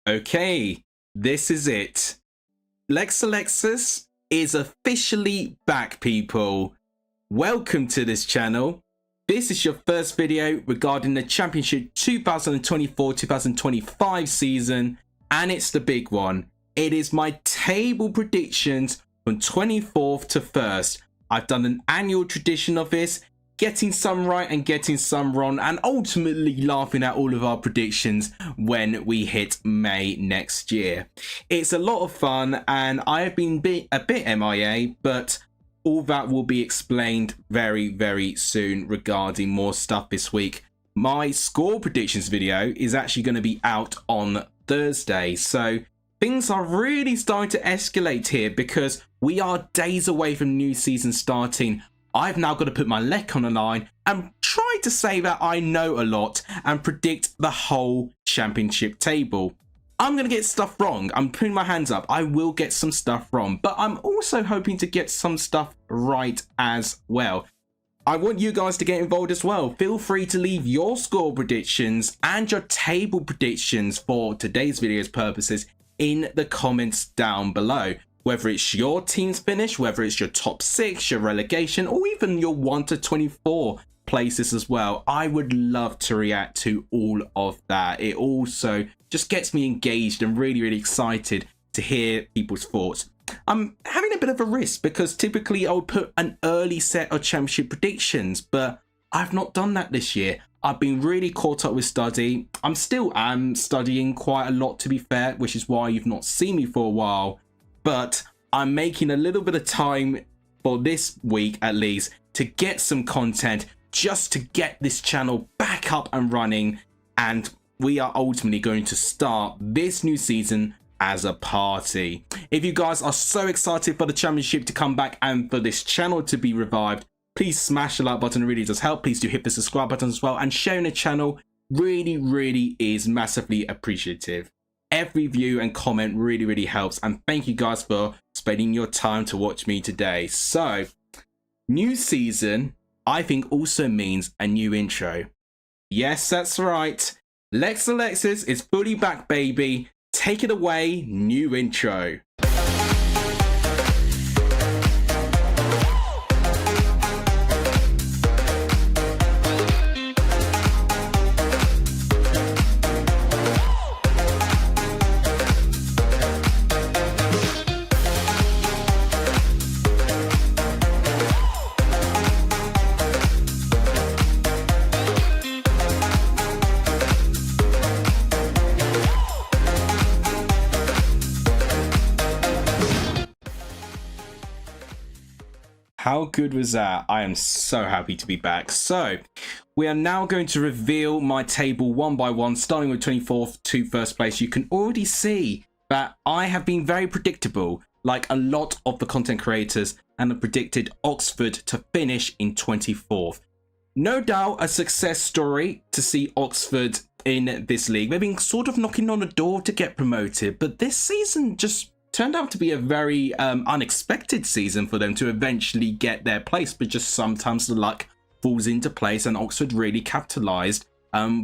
Okay, this is it. Lex Alexis is officially back, people. Welcome to this channel. This is your first video regarding the Championship 2024-2025 season, and it's the big one. It is my table predictions from 24th to 1st. I've done an annual tradition of this, getting some right and getting some wrong, and ultimately laughing at all of our predictions when we hit May next year. It's a lot of fun, and I have been a bit MIA, but all that will be explained very, very soon regarding more stuff this week. My score predictions video is actually going to be out on Thursday, so things are really starting to escalate here because we are days away from new season starting. I've now got to put my neck on the line and try to say that I know a lot and predict the whole championship table. I'm going to get stuff wrong. I'm putting my hands up. I will get some stuff wrong, but I'm also hoping to get some stuff right as well. I want you guys to get involved as well. Feel free to leave your score predictions and your table predictions for today's video's purposes in the comments down below. Whether it's your team's finish, whether it's your top 6, your relegation, or even your 1 to 24 places as well. I would love to react to all of that. It also just gets me engaged and really, really excited to hear people's thoughts. I'm having a bit of a risk because typically I would put an early set of championship predictions, but I've not done that this year. I've been really caught up with study. I'm studying quite a lot, to be fair, which is why you've not seen me for a while. But I'm making a little bit of time for this week, at least, to get some content just to get this channel back up and running. And we are ultimately going to start this new season as a party. If you guys are so excited for the championship to come back and for this channel to be revived, please smash the like button. It really does help. Please do hit the subscribe button as well. And sharing the channel really, really is massively appreciative. Every view and comment really, really helps. And thank you guys for spending your time to watch me today. So, new season, I think also means a new intro. Yes, that's right. Lex Alexis is fully back, baby. Take it away, new intro. How good was that? I am so happy to be back. So, we are now going to reveal my table one by one, starting with 24th to 1st place. You can already see that I have been very predictable, like a lot of the content creators, and have predicted Oxford to finish in 24th. No doubt a success story to see Oxford in this league. They've been sort of knocking on the door to get promoted, but this season just turned out to be a very unexpected season for them to eventually get their place, but just sometimes the luck falls into place, and Oxford really capitalised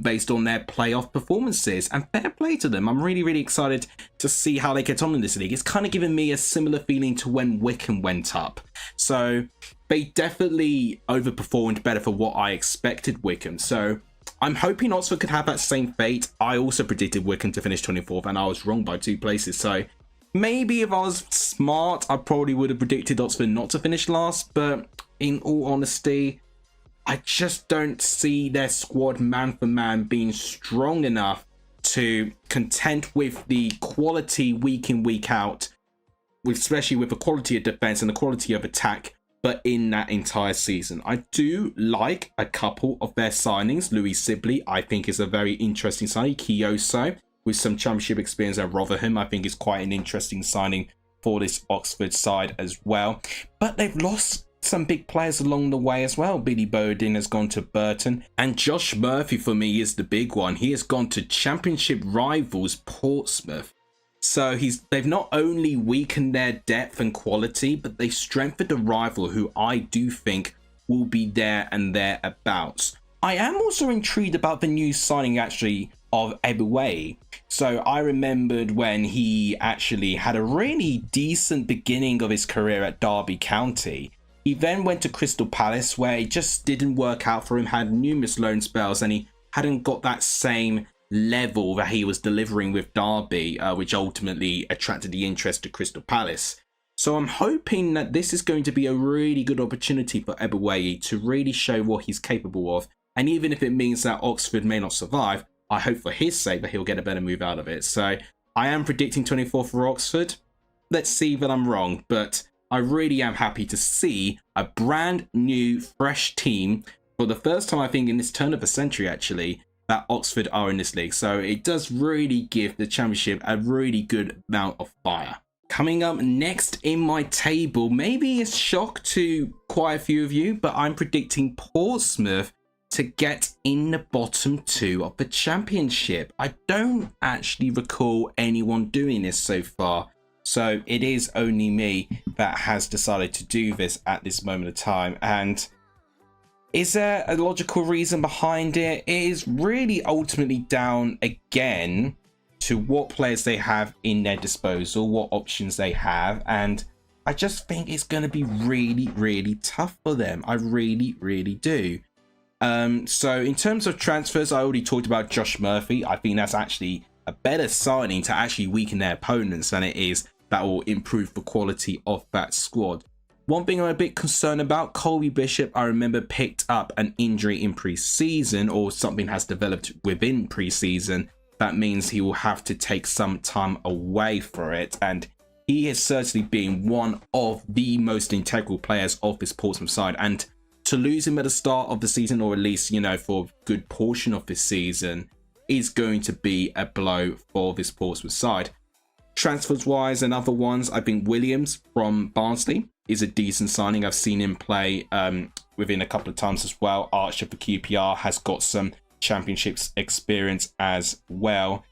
based on their playoff performances, and fair play to them. I'm really, really excited to see how they get on in this league. It's kind of given me a similar feeling to when Wycombe went up. So they definitely overperformed better for what I expected Wycombe. So I'm hoping Oxford could have that same fate. I also predicted Wycombe to finish 24th, and I was wrong by 2 places. So maybe if I was smart, I probably would have predicted Oxford not to finish last, but in all honesty, I just don't see their squad man for man being strong enough to contend with the quality week in, week out, especially with the quality of defense and the quality of attack, but in that entire season. I do like a couple of their signings. Louis Sibley, I think, is a very interesting signing. Kioso, with some championship experience at Rotherham, I think is quite an interesting signing for this Oxford side as well. But they've lost some big players along the way as well. Billy Bowden has gone to Burton, and Josh Murphy for me is the big one. He has gone to championship rivals Portsmouth. So they've not only weakened their depth and quality, but they strengthened a rival who I do think will be there and thereabouts. I am also intrigued about the new signing actually of Ebuwe. So I remembered when he actually had a really decent beginning of his career at Derby County. He then went to Crystal Palace, where it just didn't work out for him, had numerous loan spells, and he hadn't got that same level that he was delivering with Derby, which ultimately attracted the interest to Crystal Palace. So I'm hoping that this is going to be a really good opportunity for Ebuwe to really show what he's capable of. And even if it means that Oxford may not survive, I hope for his sake that he'll get a better move out of it. So I am predicting 24 for Oxford. Let's see that I'm wrong, but I really am happy to see a brand new, fresh team for the first time, I think, in this turn of the century, actually, that Oxford are in this league. So it does really give the Championship a really good amount of fire. Coming up next in my table, maybe a shock to quite a few of you, but I'm predicting Portsmouth to get in the bottom 2 of the Championship. I don't actually recall anyone doing this so far, so it is only me that has decided to do this at this moment of time. And is there a logical reason behind it? It is really ultimately down again to what players they have in their disposal, what options they have, and I just think it's going to be really, really tough for them. I really, really do. So in terms of transfers, I already talked about Josh Murphy. I think that's actually a better signing to actually weaken their opponents than it is that will improve the quality of that squad. One thing I'm a bit concerned about, Colby Bishop, I remember picked up an injury in pre-season, or something has developed within pre-season. That means he will have to take some time away for it, and he has certainly been one of the most integral players of this Portsmouth side, and to lose him at the start of the season, or at least, you know, for a good portion of this season, is going to be a blow for this Portsmouth side. Transfers wise and other ones, I think Williams from Barnsley is a decent signing. I've seen him play within a couple of times as well. Archer for QPR has got some Championships experience as well.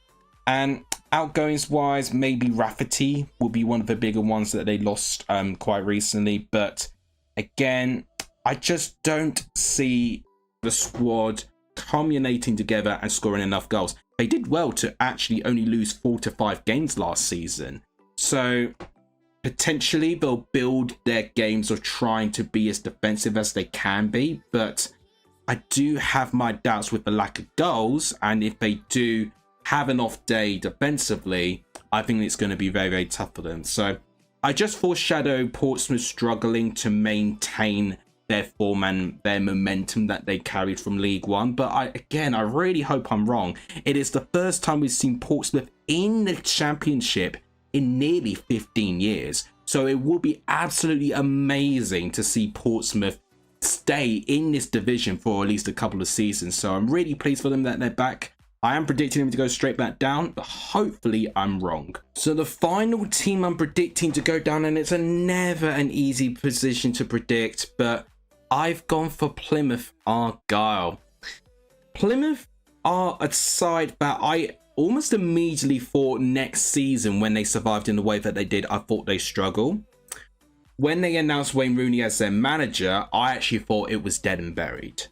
And outgoings wise, maybe Rafferty will be one of the bigger ones that they lost quite recently. But again, I just don't see the squad culminating together and scoring enough goals. They did well to actually only lose 4 to 5 games last season. So potentially they'll build their games of trying to be as defensive as they can be. But I do have my doubts with the lack of goals. And if they do have an off day defensively, I think it's going to be very, very tough for them. So I just foreshadow Portsmouth struggling to maintain their form and their momentum that they carried from League One. But I really hope I'm wrong. It is the first time we've seen Portsmouth in the Championship in nearly 15 years. So it will be absolutely amazing to see Portsmouth stay in this division for at least a couple of seasons. So I'm really pleased for them that they're back. I am predicting them to go straight back down, but hopefully I'm wrong. So the final team I'm predicting to go down, and it's never an easy position to predict, but I've gone for Plymouth Argyle. Plymouth are a side that I almost immediately thought next season, when they survived in the way that they did, I thought they struggle. When they announced Wayne Rooney as their manager, I actually thought it was dead and buried.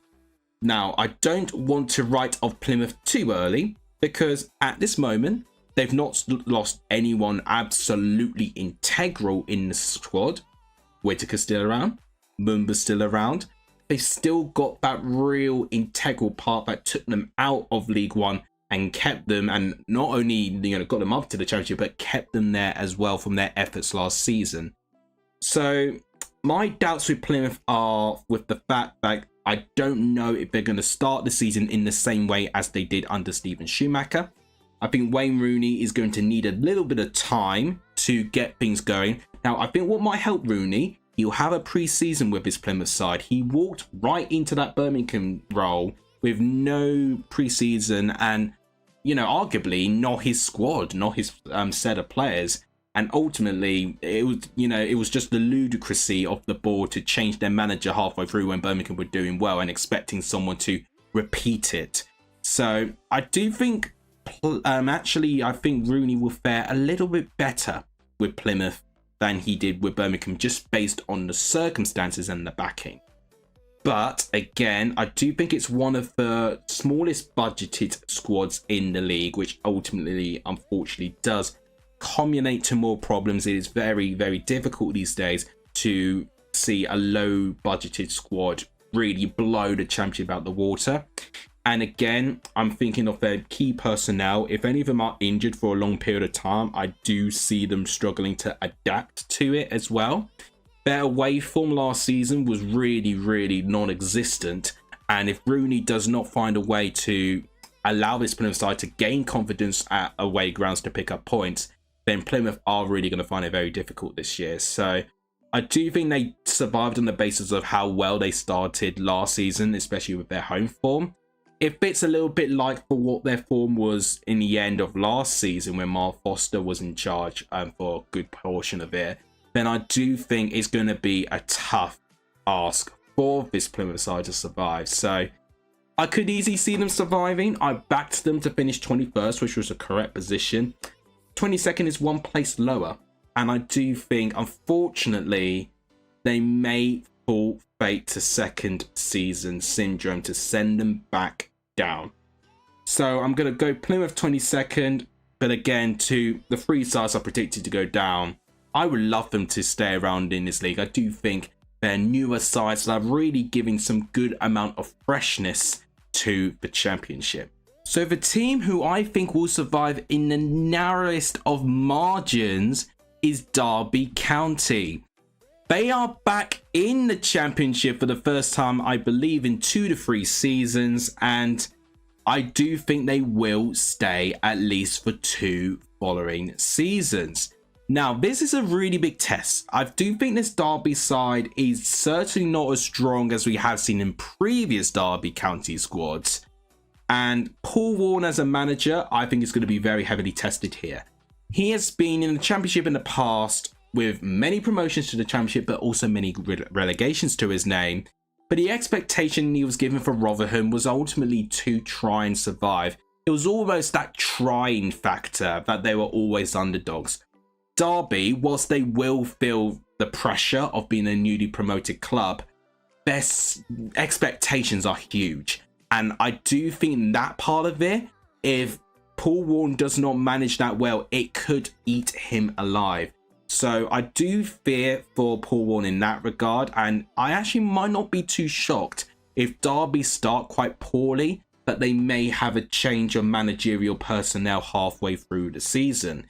Now, I don't want to write off Plymouth too early, because at this moment, they've not lost anyone absolutely integral in the squad. Whittaker's still around. Mumba's still around. They've still got that real integral part that took them out of League One and kept them, and not only, you know, got them up to the Championship, but kept them there as well from their efforts last season. So my doubts with Plymouth are with the fact that I don't know if they're going to start the season in the same way as they did under Steven Schumacher. I think Wayne Rooney is going to need a little bit of time to get things going. Now, I think what might help Rooney, he'll have a pre-season with his Plymouth side. He walked right into that Birmingham role with no pre-season and, you know, arguably not his squad, not his set of players. And ultimately, it was just the ludicrousy of the board to change their manager halfway through when Birmingham were doing well and expecting someone to repeat it. So I do think, I think Rooney will fare a little bit better with Plymouth than he did with Birmingham, just based on the circumstances and the backing. But again, I do think it's one of the smallest budgeted squads in the league, which ultimately, unfortunately, does culminate to more problems. It is very, very difficult these days to see a low budgeted squad really blow the championship out the water. And again, I'm thinking of their key personnel. If any of them are injured for a long period of time, I do see them struggling to adapt to it as well. Their away form last season was really, really non-existent. And if Rooney does not find a way to allow this Plymouth side to gain confidence at away grounds to pick up points, then Plymouth are really going to find it very difficult this year. So I do think they survived on the basis of how well they started last season, especially with their home form. If it's a little bit like for what their form was in the end of last season when Mark Foster was in charge for a good portion of it, then I do think it's going to be a tough ask for this Plymouth side to survive. So I could easily see them surviving. I backed them to finish 21st, which was a correct position. 22nd is one place lower. And I do think, unfortunately, they may fall fate to second season syndrome to send them back down. So I'm going to go Plymouth 22nd. But again, to the three sides are predicted to go down. I would love them to stay around in this league. I do think they're newer sides that are really giving some good amount of freshness to the championship. So the team who I think will survive in the narrowest of margins is Derby County. They are back in the championship for the first time, I believe, in 2 to 3 seasons, and I do think they will stay at least for 2 following seasons. Now, this is a really big test. I do think this Derby side is certainly not as strong as we have seen in previous Derby County squads. And Paul Warne as a manager, I think is going to be very heavily tested here. He has been in the championship in the past with many promotions to the championship, but also many relegations to his name. But the expectation he was given for Rotherham was ultimately to try and survive. It was almost that trying factor that they were always underdogs. Derby, whilst they will feel the pressure of being a newly promoted club, their expectations are huge. And I do think that part of it, if Paul Warne does not manage that well, it could eat him alive. So I do fear for Paul Warne in that regard. And I actually might not be too shocked if Derby start quite poorly, that they may have a change of managerial personnel halfway through the season.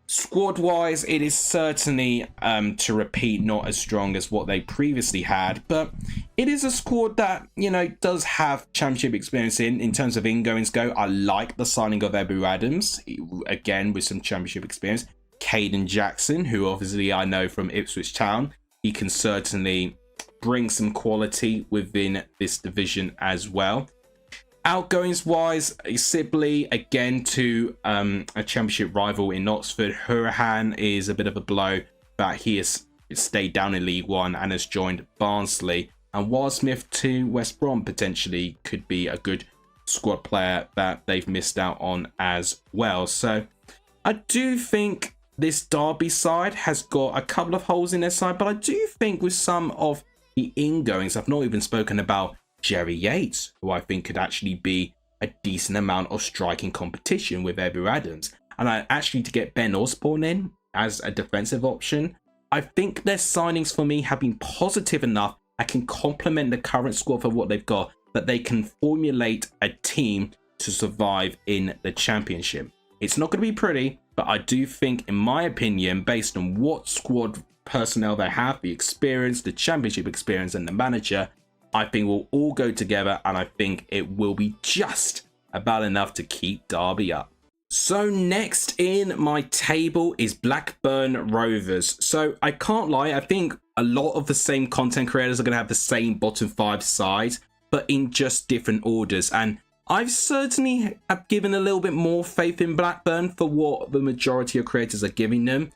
Squad wise, it is certainly, to repeat, not as strong as what they previously had, but it is a squad that, you know, does have championship experience in terms of ingoings go. I like the signing of Ebou Adams, again with some championship experience. Caden Jackson, who obviously I know from Ipswich Town, he can certainly bring some quality within this division as well. Outgoings wise, Sibley again to a championship rival in Oxford. Hurahan is a bit of a blow, but he has stayed down in League One and has joined Barnsley. And Wildsmith to West Brom potentially could be a good squad player that they've missed out on as well. So I do think this Derby side has got a couple of holes in their side, but I do think with some of the ingoings, I've not even spoken about Jerry Yates, who I think could actually be a decent amount of striking competition with Ebou Adams. And to get Ben Osborne in as a defensive option, I think their signings for me have been positive enough. I can complement the current squad for what they've got, that they can formulate a team to survive in the championship. It's not going to be pretty, but I do think, in my opinion, based on what squad personnel they have, the experience, the championship experience, and the manager, I think we'll all go together, and I think it will be just about enough to keep Derby up. So next in my table is Blackburn Rovers. So I can't lie, I think a lot of the same content creators are going to have the same bottom 5 sides, but in just different orders. And I've certainly have given a little bit more faith in Blackburn for what the majority of creators are giving them.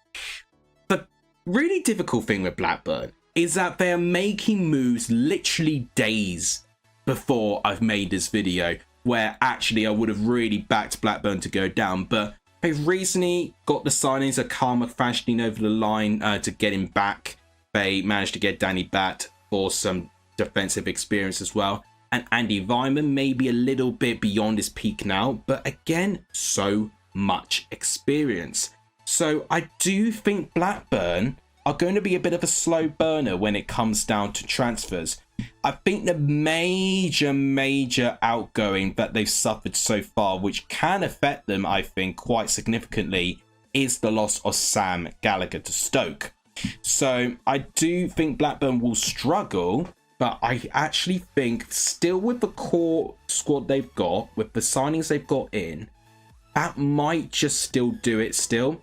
The really difficult thing with Blackburn is that they are making moves literally days before I've made this video, where actually I would have really backed Blackburn to go down. But they've recently got the signings of Carl McFashing over the line to get him back. They managed to get Danny Batt for some defensive experience as well. And Andy Weimann may be a little bit beyond his peak now, but again, so much experience. So I do think Blackburn are going to be a bit of a slow burner when it comes down to transfers. I think the major outgoing that they've suffered so far, which can affect them, I think, quite significantly, is the loss of Sam Gallagher to Stoke. So I do think Blackburn will struggle, but I actually think still with the core squad they've got, with the signings they've got in, that might just still do it still.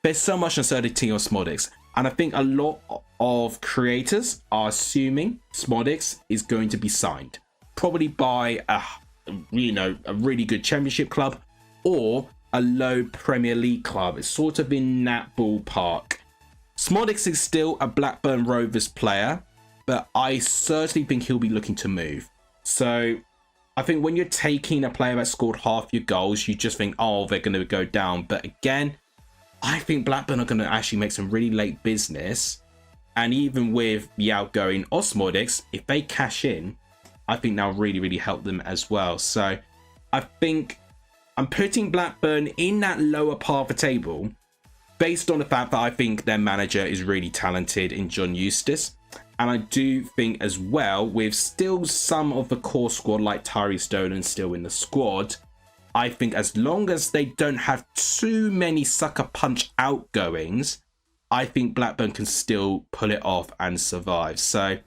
There's so much uncertainty on Smodics, and I think a lot of creators are assuming Smodics is going to be signed, probably by a really good Championship club or a low Premier League club. It's sort of in that ballpark. Smodics is still a Blackburn Rovers player, but I certainly think he'll be looking to move. So I think when you're taking a player that scored half your goals, you just think, oh, they're going to go down. But again, I think Blackburn are going to actually make some really late business. And even with the outgoing Osmodics, if they cash in, I think that'll really help them as well. So I think I'm putting Blackburn in that lower part of the table based on the fact that I think their manager is really talented in John Eustace. And I do think as well, with still some of the core squad like Tyree Stoneman still in the squad, I think as long as they don't have too many sucker punch outgoings, I think Blackburn can still pull it off and survive. So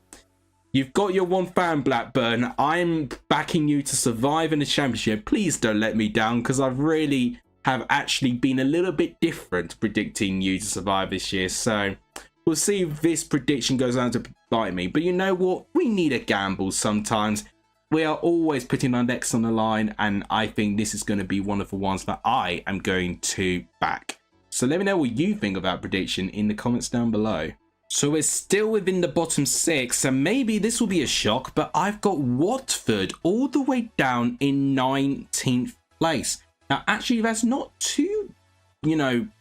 you've got your one fan, Blackburn. I'm backing you to survive in the Championship. Please don't let me down, because I really have actually been a little bit different predicting you to survive this year. So we'll see if this prediction goes on to bite me. But you know what? We need a gamble sometimes. We are always putting our necks on the line, and I think this is going to be one of the ones that I am going to back. So let me know what you think of that prediction in the comments down below. So we're still within the bottom six, and maybe this will be a shock, but I've got Watford all the way down in 19th place. Now, actually, that's not too,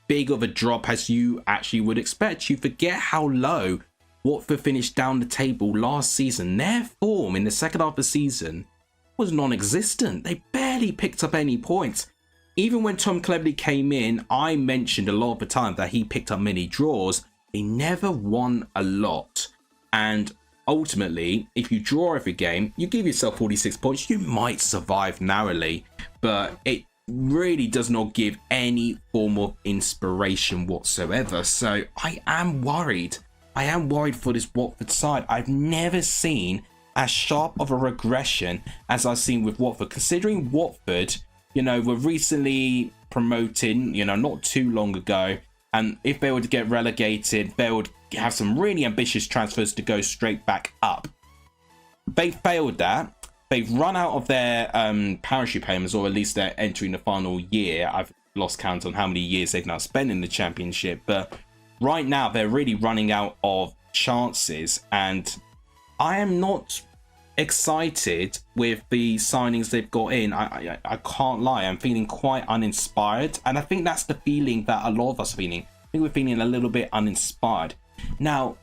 big of a drop as you actually would expect. You forget how low Watford finished down the table last season. Their form in the second half of the season was non-existent. They barely picked up any points. Even when Tom Cleverley came in, I mentioned a lot of the time that he picked up many draws. They never won a lot. And ultimately, if you draw every game, you give yourself 46 points, you might survive narrowly. But it really does not give any form of inspiration whatsoever. So I am worried. I am worried for this Watford side. I've never seen as sharp of a regression as I've seen with Watford. Considering Watford, were recently promoted, not too long ago. And if they were to get relegated, they would have some really ambitious transfers to go straight back up. They failed that. They've run out of their parachute payments, or at least they're entering the final year. I've lost count on how many years they've now spent in the Championship. But right now, they're really running out of chances. And I am not excited with the signings they've got in. I can't lie. I'm feeling quite uninspired. And I think that's the feeling that a lot of us are feeling. I think we're feeling a little bit uninspired. Now,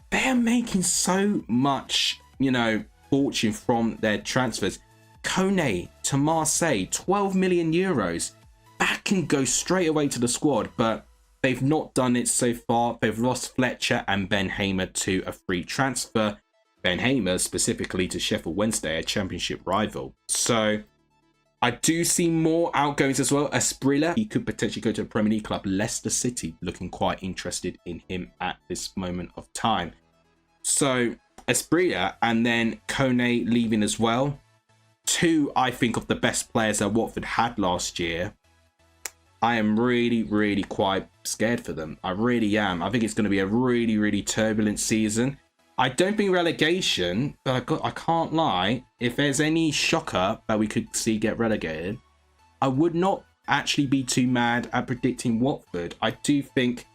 they're making so much, fortune from their transfers. Kone to Marseille, 12 million euros. That can go straight away to the squad, but they've not done it so far. They've lost Fletcher and Ben Hamer to a free transfer. Ben Hamer specifically to Sheffield Wednesday, a Championship rival. So I do see more outgoings as well. Asprilla, he could potentially go to a Premier League club. Leicester City looking quite interested in him at this moment of time. So Asprilla and then Kone leaving as well. Two, I think, of the best players that Watford had last year. I am really quite scared for them. I really am. I think it's going to be a really turbulent season. I don't think relegation, but I can't lie. If there's any shocker that we could see get relegated, I would not actually be too mad at predicting Watford. I do think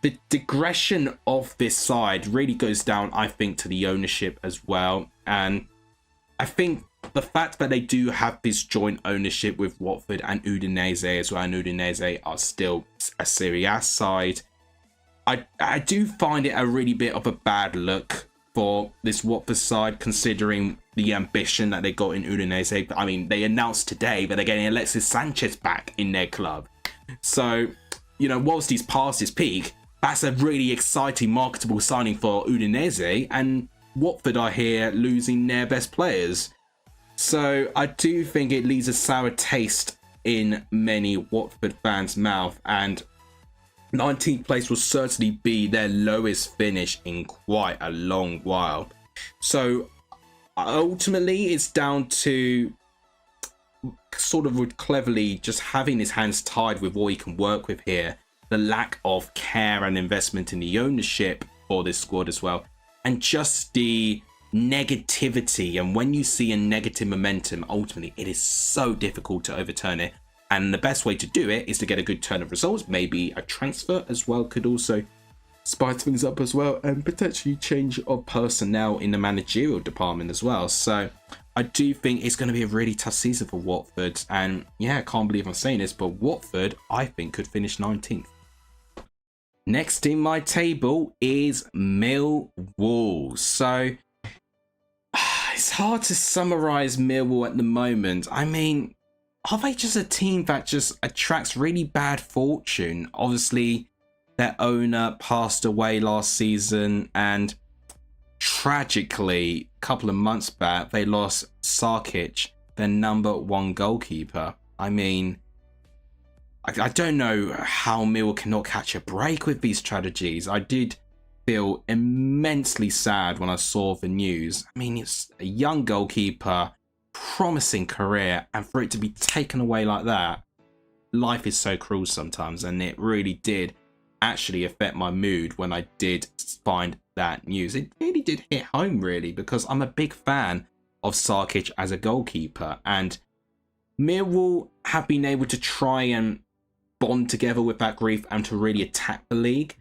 the digression of this side really goes down, I think, to the ownership as well. And I think the fact that they do have this joint ownership with Watford and Udinese as well, and Udinese are still a Serie A side, I do find it a really bit of a bad look for this Watford side, considering the ambition that they got in Udinese. I mean, they announced today that they're getting Alexis Sanchez back in their club. So, you know, whilst he's past his peak, that's a really exciting, marketable signing for Udinese. And Watford are here losing their best players. So I do think it leaves a sour taste in many Watford fans' mouth. And 19th place will certainly be their lowest finish in quite a long while. So ultimately, it's down to sort of cleverly just having his hands tied with what he can work with here. The lack of care and investment in the ownership for this squad as well. And just the negativity. And when you see a negative momentum, ultimately, it is so difficult to overturn it. And the best way to do it is to get a good turn of results. Maybe a transfer as well could also spice things up as well, and potentially change of personnel in the managerial department as well. So I do think it's going to be a really tough season for Watford. And yeah, I can't believe I'm saying this, but Watford, I think, could finish 19th. Next in my table is Millwall. So it's hard to summarize Millwall at the moment. I mean, are they just a team that just attracts really bad fortune? Obviously, their owner passed away last season, and tragically, a couple of months back, they lost Sarkic, their #1 goalkeeper. I mean, I don't know how Millwall cannot catch a break with these tragedies. I did feel immensely sad when I saw the news. I mean, it's a young goalkeeper, promising career, and for it to be taken away like that, life is so cruel sometimes. And it really did actually affect my mood when I did find that news. It really did hit home, really, because I'm a big fan of Sarkic as a goalkeeper, and Millwall have been able to try and bond together with that grief and to really attack the league.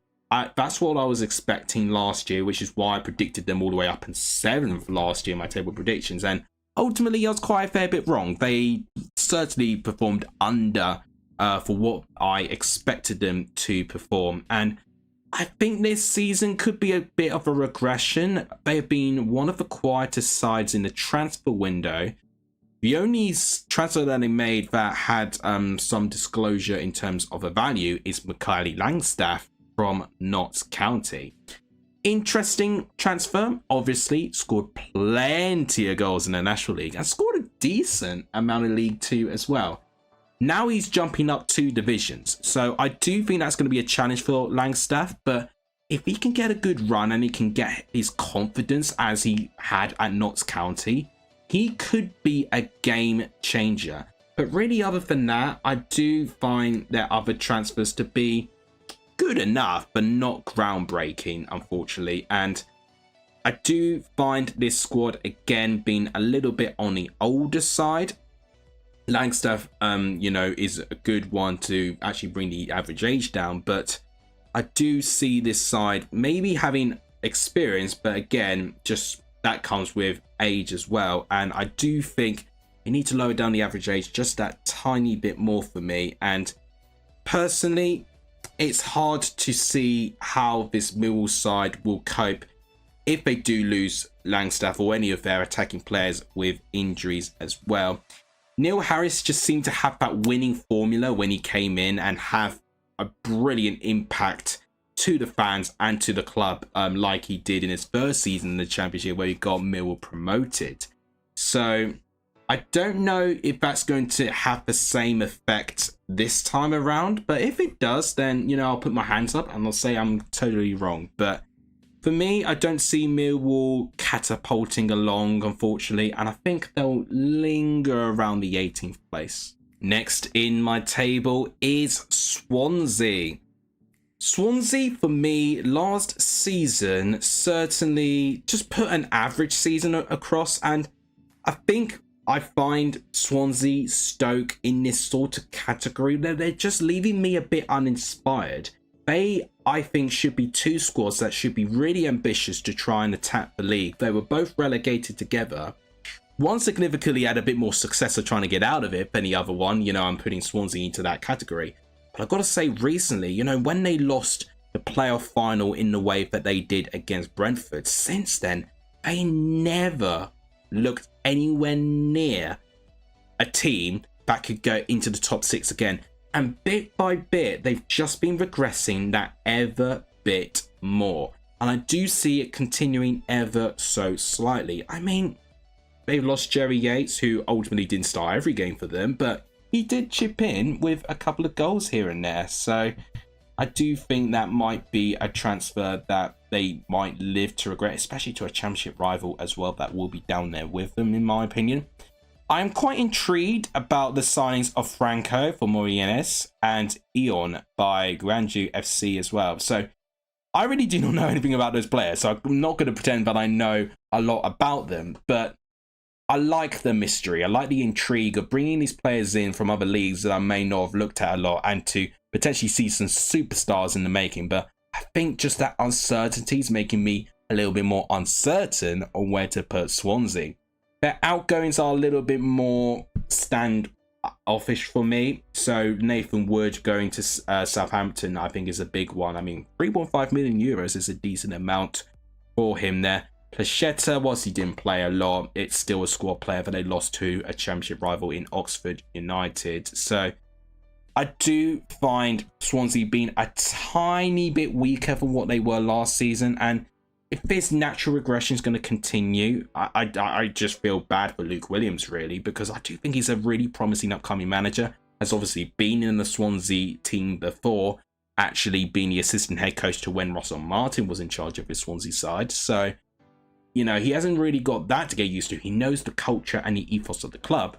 That's what I was expecting last year, which is why I predicted them all the way up in 7th last year in my table predictions. And ultimately, I was quite a fair bit wrong. They certainly performed under for what I expected them to perform. And I think this season could be a bit of a regression. They have been one of the quietest sides in the transfer window. The only transfer that they made that had some disclosure in terms of a value is Mikaeli Langstaff from Notts County. Interesting transfer, obviously, scored plenty of goals in the National League and scored a decent amount in League Two as well. Now he's jumping up 2 divisions, so I do think that's going to be a challenge for Langstaff, but if he can get a good run and he can get his confidence as he had at Notts County, he could be a game changer. But really, other than that, I do find their other transfers to be good enough, but not groundbreaking, unfortunately. And I do find this squad, again, being a little bit on the older side. Langstaff, you know, is a good one to actually bring the average age down. But I do see this side maybe having experience, but again, just that comes with age as well. And I do think you need to lower down the average age just that tiny bit more for me. And personally, it's hard to see how this Millwall side will cope if they do lose Langstaff or any of their attacking players with injuries as well. Neil Harris just seemed to have that winning formula when he came in and have a brilliant impact to the fans and to the club, like he did in his first season in the Championship where he got Millwall promoted. So I don't know if that's going to have the same effect this time around, but if it does, then, you know, I'll put my hands up and I'll say I'm totally wrong. But for me, I don't see Millwall catapulting along, unfortunately, and I think they'll linger around the 18th place. Next in my table is Swansea. Swansea, for me, last season certainly just put an average season across, and I think I find Swansea, Stoke in this sort of category. They're just leaving me a bit uninspired. They, I think, should be 2 squads that should be really ambitious to try and attack the league. They were both relegated together. One significantly had a bit more success of trying to get out of it than the other one. You know, I'm putting Swansea into that category. But I've got to say, recently, you know, when they lost the playoff final in the way that they did against Brentford. Since then, they never looked anywhere near a team that could go into the top 6 again. And bit by bit, they've just been regressing that ever bit more. And I do see it continuing ever so slightly. I mean, they've lost Jerry Yates, who ultimately didn't start every game for them, but he did chip in with a couple of goals here and there. So I do think that might be a transfer that they might live to regret, especially to a championship rival as well that will be down there with them, in my opinion. I am quite intrigued about the signings of Franco for Morenes and Eon by Gwangju FC as well. So I really do not know anything about those players, so I'm not going to pretend that I know a lot about them, but I like the mystery. I like the intrigue of bringing these players in from other leagues that I may not have looked at a lot and to potentially see some superstars in the making. But I think just that uncertainty is making me a little bit more uncertain on where to put Swansea. Their outgoings are a little bit more standoffish for me. So Nathan Wood going to Southampton, I think, is a big one. I mean, 3.5 million euros is a decent amount for him there. Placheta, whilst he didn't play a lot, it's still a squad player that they lost to a championship rival in Oxford United. So I do find Swansea being a tiny bit weaker than what they were last season. And if this natural regression is going to continue, I just feel bad for Luke Williams, really, because I do think he's a really promising upcoming manager. Has obviously been in the Swansea team before, actually being the assistant head coach to when Russell Martin was in charge of his Swansea side. So, you know, he hasn't really got that to get used to. He knows the culture and the ethos of the club,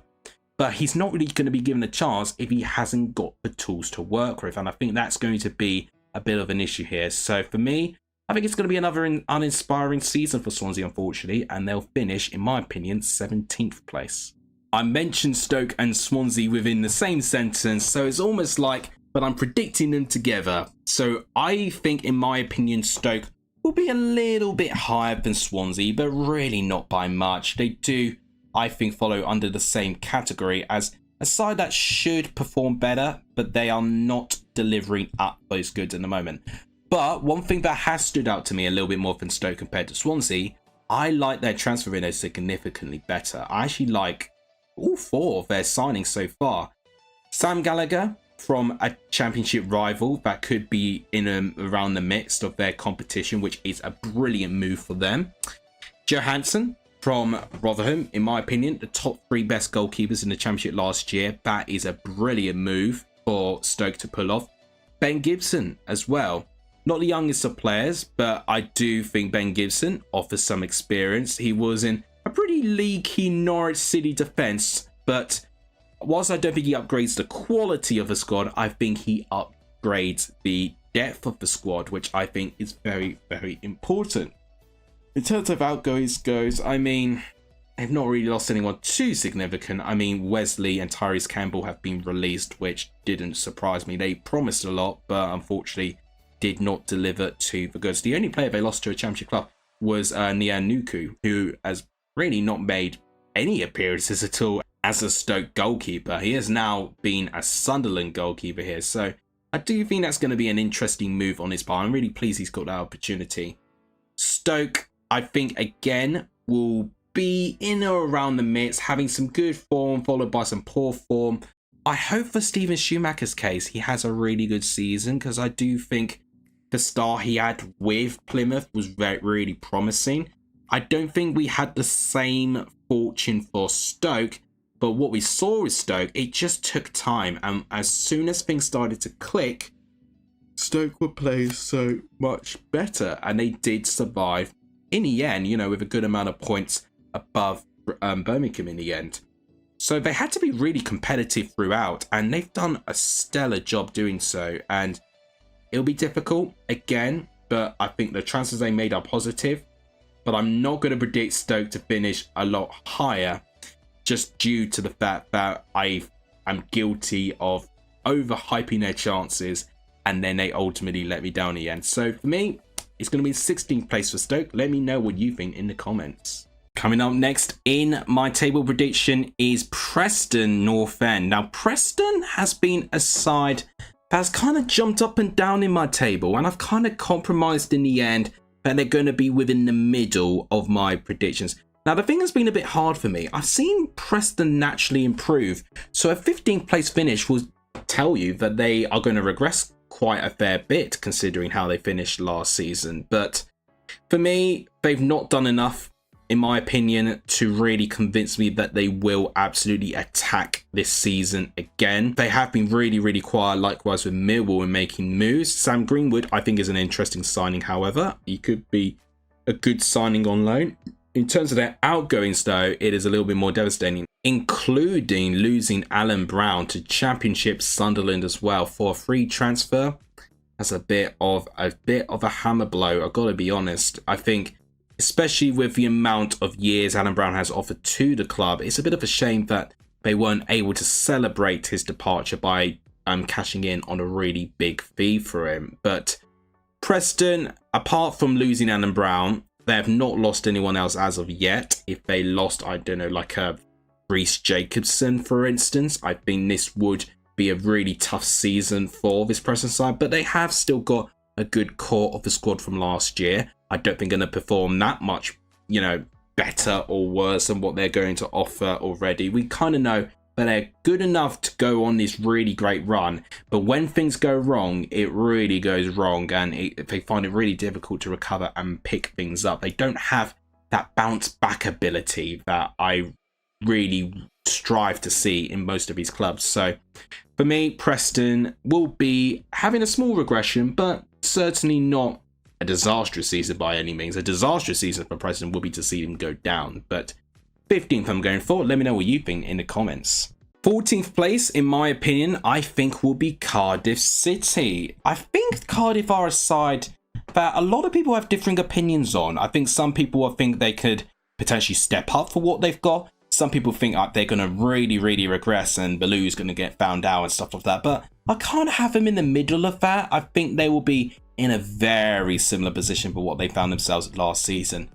but he's not really going to be given a chance if he hasn't got the tools to work with. And I think that's going to be a bit of an issue here. So for me, I think it's going to be another uninspiring season for Swansea, unfortunately, and they'll finish, in my opinion, 17th place. I mentioned Stoke and Swansea within the same sentence, so it's almost like, but I'm predicting them together. So I think, in my opinion, Stoke will be a little bit higher than Swansea, but really not by much. They do, I think, follow under the same category as a side that should perform better, but they are not delivering up those goods at the moment. But one thing that has stood out to me a little bit more than Stoke compared to Swansea, I like their transfer window significantly better. I actually like all 4 of their signings so far. Sam Gallagher from a championship rival that could be in around the midst of their competition, which is a brilliant move for them. Johansson from Rotherham, in my opinion, the top 3 best goalkeepers in the championship last year. That is a brilliant move for Stoke to pull off. Ben Gibson as well. Not the youngest of players, but I do think Ben Gibson offers some experience. He was in a pretty leaky Norwich City defence, but whilst I don't think he upgrades the quality of the squad, I think he upgrades the depth of the squad, which I think is very, very important. In terms of outgoings goes, I mean, they've not really lost anyone too significant. I mean, Wesley and Tyrese Campbell have been released, which didn't surprise me. They promised a lot, but unfortunately did not deliver to the goods. The only player they lost to a championship club was Nian Nuku, who has really not made any appearances at all as a Stoke goalkeeper. He has now been a Sunderland goalkeeper here. So I do think that's going to be an interesting move on his part. I'm really pleased he's got that opportunity. Stoke, I think, again, will be in or around the midst, having some good form followed by some poor form. I hope for Steven Schumacher's case, he has a really good season, because I do think the start he had with Plymouth was really promising. I don't think we had the same fortune for Stoke, but what we saw with Stoke, it just took time. And as soon as things started to click, Stoke were playing so much better, and they did survive in the end, you know, with a good amount of points above Birmingham in the end. So they had to be really competitive throughout, and they've done a stellar job doing so. And it'll be difficult again, but I think the transfers they made are positive. But I'm not going to predict Stoke to finish a lot higher, just due to the fact that I am guilty of overhyping their chances, and then they ultimately let me down in the end. So for me, it's going to be 16th place for Stoke. Let me know what you think in the comments. Coming up next in my table prediction is Preston North End. Now, Preston has been a side that's kind of jumped up and down in my table, and I've kind of compromised in the end that they're going to be within the middle of my predictions. Now, the thing has been a bit hard for me. I've seen Preston naturally improve, so a 15th place finish will tell you that they are going to regress quite a fair bit considering how they finished last season. But for me, they've not done enough, in my opinion, to really convince me that they will absolutely attack this season again. They have been really, really quiet, likewise with Millwall, in making moves. Sam Greenwood, I think, is an interesting signing, however. He could be a good signing on loan. In terms of their outgoings, though, it is a little bit more devastating, including losing Alan Brown to Championship Sunderland as well for a free transfer. That's a bit of a hammer blow, I've got to be honest. I think, especially with the amount of years Alan Brown has offered to the club, it's a bit of a shame that they weren't able to celebrate his departure by cashing in on a really big fee for him. But Preston, apart from losing Alan Brown, they have not lost anyone else as of yet. If they lost, I don't know, like a Reece Jacobson, for instance, I think this would be a really tough season for this Preston side. But they have still got a good core of the squad from last year. I don't think they're going to perform that much, better or worse than what they're going to offer already. We kind of know that they're good enough to go on this really great run, but when things go wrong, it really goes wrong, and they find it really difficult to recover and pick things up. They don't have that bounce back ability that I really strive to see in most of these clubs. So for me, Preston will be having a small regression, but certainly not a disastrous season by any means. A disastrous season for Preston will be to see them go down, but 15th I'm going for. Let me know what you think in the comments. 14th place, in my opinion, I think will be Cardiff City. I think Cardiff are a side that a lot of people have differing opinions on. I think some people think they could potentially step up for what they've got. Some people think they're going to really, really regress and Baloo's going to get found out and stuff like that. But I can't have them in the middle of that. I think they will be in a very similar position for what they found themselves last season.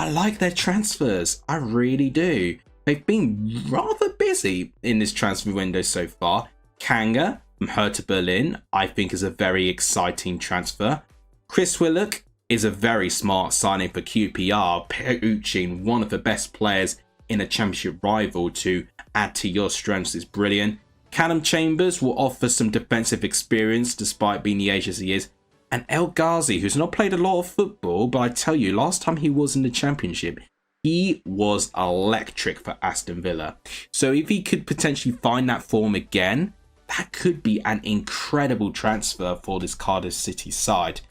I like their transfers. I really do. They've been rather busy in this transfer window so far. Kanga from Hertha Berlin, I think, is a very exciting transfer. Chris Willock is a very smart signing for QPR, poaching one of the best players in a championship rival to add to your strengths is brilliant. Callum Chambers will offer some defensive experience despite being the age as he is. And El Ghazi, who's not played a lot of football, but I tell you, last time he was in the Championship, he was electric for Aston Villa. So if he could potentially find that form again, that could be an incredible transfer for this Cardiff City side.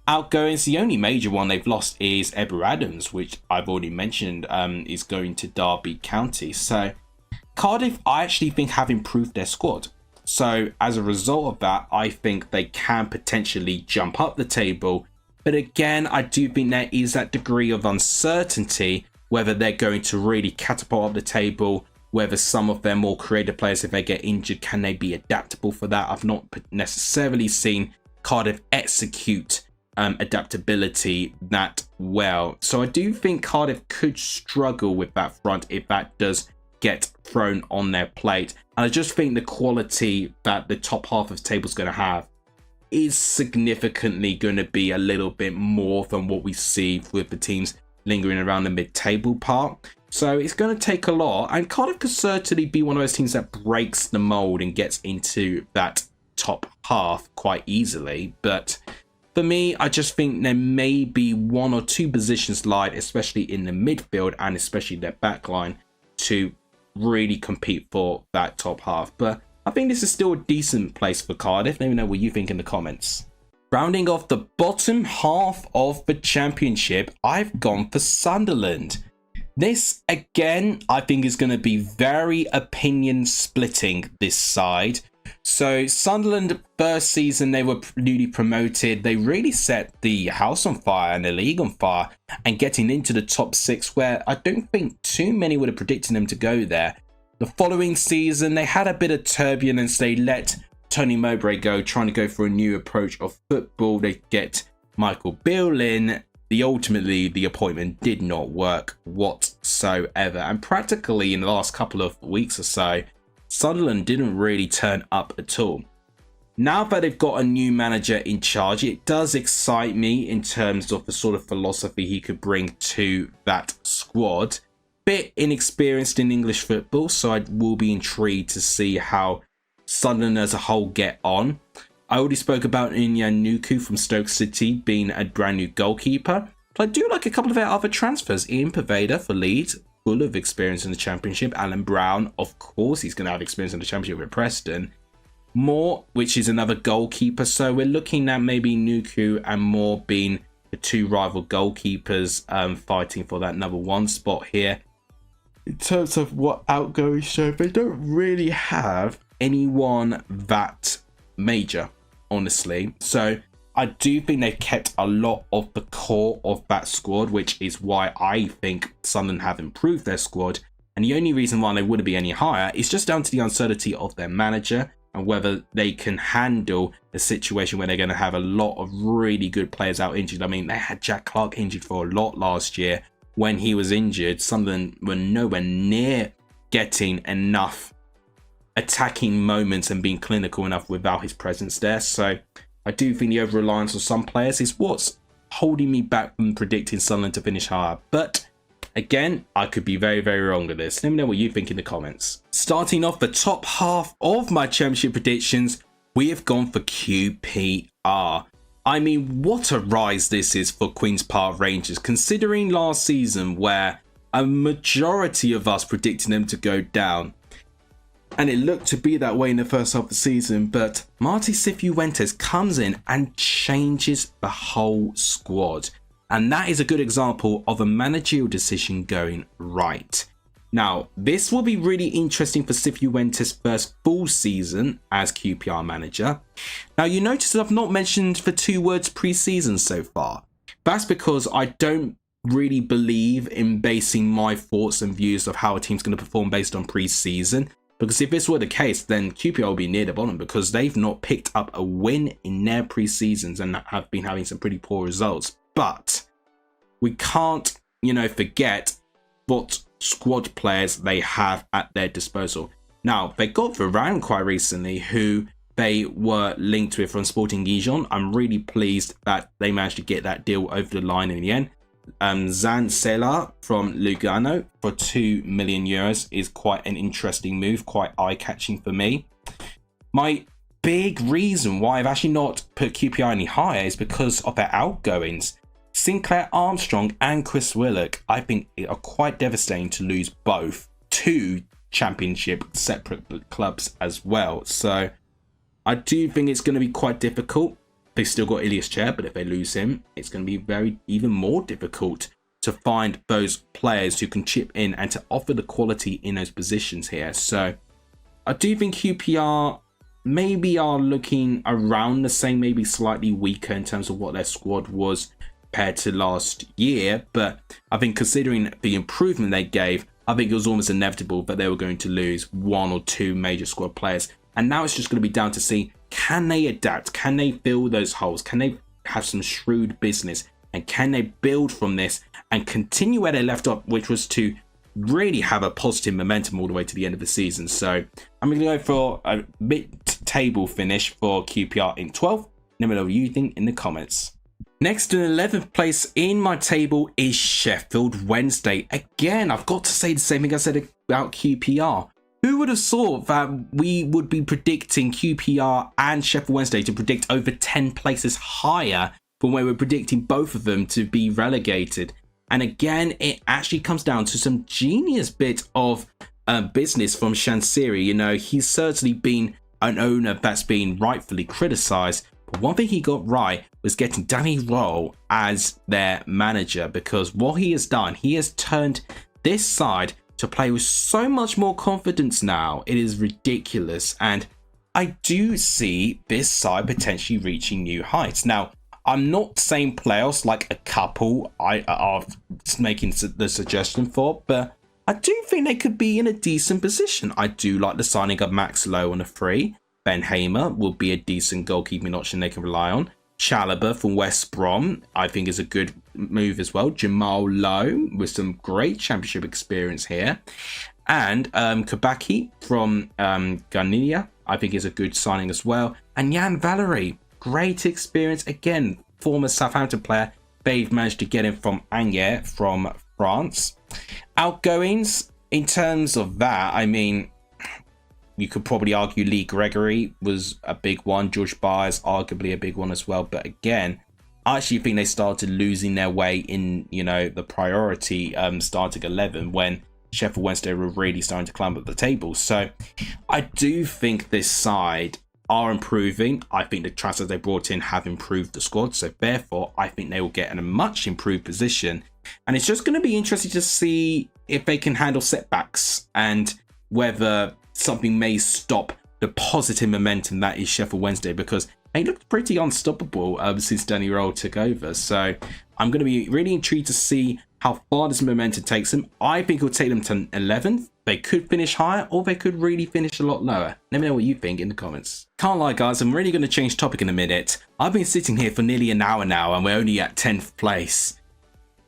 Outgoings, the only major one they've lost is Ebru Adams, which I've already mentioned is going to Derby County. So Cardiff, I actually think, have improved their squad. So as a result of that, I think they can potentially jump up the table. But again, I do think there is that degree of uncertainty whether they're going to really catapult up the table, whether some of their more creative players, if they get injured, can they be adaptable for that? I've not necessarily seen Cardiff execute adaptability that well. So I do think Cardiff could struggle with that front if that does get thrown on their plate. And I just think the quality that the top half of the table is going to have is significantly going to be a little bit more than what we see with the teams lingering around the mid-table part. So it's going to take a lot, and Cardiff could certainly be one of those teams that breaks the mold and gets into that top half quite easily. But for me, I just think there may be one or two positions light, especially in the midfield and especially their backline, to really compete for that top half. But I think this is still a decent place for Cardiff. Let me know what you think in the comments. Rounding off the bottom half of the Championship, I've gone for Sunderland. This, again, I think is going to be very opinion splitting, this side. So Sunderland, first season, they were newly promoted. They really set the house on fire and the league on fire and getting into the top six, where I don't think too many would have predicted them to go there. The following season, they had a bit of turbulence. They let Tony Mowbray go, trying to go for a new approach of football. They get Michael Beale in. Ultimately, the appointment did not work whatsoever. And practically in the last couple of weeks or so, Sunderland didn't really turn up at all. Now that they've got a new manager in charge, it does excite me in terms of the sort of philosophy he could bring to that squad. Bit inexperienced in English football, so I will be intrigued to see how Sunderland as a whole get on. I already spoke about Nuku from Stoke City being a brand new goalkeeper, but I do like a couple of our other transfers. Ian Pervada for Leeds, full of experience in the Championship. Alan Brown, of course, he's going to have experience in the Championship with Preston. Moore, which is another goalkeeper, so we're looking at maybe Nuku and Moore being the two rival goalkeepers fighting for that number one spot here. In terms of what outgoing show, they don't really have anyone that major, honestly. So I do think they've kept a lot of the core of that squad, which is why I think Sunderland have improved their squad. And the only reason why they wouldn't be any higher is just down to the uncertainty of their manager and whether they can handle the situation where they're going to have a lot of really good players out injured. I mean, they had Jack Clark injured for a lot last year. When he was injured, Sunderland were nowhere near getting enough attacking moments and being clinical enough without his presence there. So I do think the over-reliance on some players is what's holding me back from predicting Sunderland to finish higher. But again, I could be very, very wrong with this. Let me know what you think in the comments. Starting off the top half of my Championship predictions, we have gone for QPR. I mean, what a rise this is for Queen's Park Rangers, considering last season where a majority of us predicted them to go down. And it looked to be that way in the first half of the season, but Marty Cifuentes comes in and changes the whole squad. And that is a good example of a managerial decision going right. Now, this will be really interesting for Cifuentes' first full season as QPR manager. Now, you notice that I've not mentioned the two words pre-season so far. That's because I don't really believe in basing my thoughts and views of how a team's going to perform based on pre-season. Because if this were the case, then QPR will be near the bottom because they've not picked up a win in their pre-seasons and have been having some pretty poor results. But we can't, forget what squad players they have at their disposal. Now, they got Varane quite recently, who they were linked with from Sporting Gijon. I'm really pleased that they managed to get that deal over the line in the end. Zan Sela from Lugano for €2 million is quite an interesting move, quite eye-catching for me. My big reason why I've actually not put QPR any higher is because of their outgoings. Sinclair Armstrong and Chris Willock, I think, are quite devastating to lose both to Championship separate clubs as well. So I do think it's going to be quite difficult. They've still got Ilias Chair, but if they lose him, it's going to be even more difficult to find those players who can chip in and to offer the quality in those positions here. So I do think QPR maybe are looking around the same, maybe slightly weaker in terms of what their squad was compared to last year. But I think considering the improvement they gave, I think it was almost inevitable that they were going to lose one or two major squad players. And now it's just going to be down to see, can they adapt? Can they fill those holes? Can they have some shrewd business? And can they build from this and continue where they left off, which was to really have a positive momentum all the way to the end of the season? So I'm going to go for a mid-table finish for QPR in 12th. Let me know what you think in the comments. Next in 11th place in my table is Sheffield Wednesday. Again, I've got to say the same thing I said about QPR. Who would have thought that we would be predicting QPR and Sheffield Wednesday to predict over 10 places higher from where we're predicting both of them to be relegated? And again, it actually comes down to some genius bit of business from Shansiri. He's certainly been an owner that's been rightfully criticised. But one thing he got right was getting Danny Rowe as their manager, because what he has done, he has turned this side to play with so much more confidence now. It is ridiculous. And I do see this side potentially reaching new heights. Now, I'm not saying playoffs like a couple are making the suggestion for, but I do think they could be in a decent position. I do like the signing of Max Lowe on a free. Ben Hamer will be a decent goalkeeping option they can rely on. Chalobah from West Brom, I think, is a good move as well. Jamal Lowe with some great championship experience here. And Kabaki from Ghana, I think, is a good signing as well. And Jan Valery, great experience. Again, former Southampton player. They've managed to get him from Angers from France. Outgoings, in terms of that, I mean, you could probably argue Lee Gregory was a big one. George Byers, arguably a big one as well. But again, I actually think they started losing their way in, the priority starting 11 when Sheffield Wednesday were really starting to climb up the table. So I do think this side are improving. I think the transfers they brought in have improved the squad. So therefore, I think they will get in a much improved position. And it's just going to be interesting to see if they can handle setbacks and whether something may stop the positive momentum that is Sheffield Wednesday, because they looked pretty unstoppable since Danny Roll took over. So I'm going to be really intrigued to see how far this momentum takes them. I think it'll take them to 11th. They could finish higher, or they could really finish a lot lower. Let me know what you think in the comments. Can't lie, guys, I'm really going to change topic in a minute. I've been sitting here for nearly an hour now, and we're only at 10th place.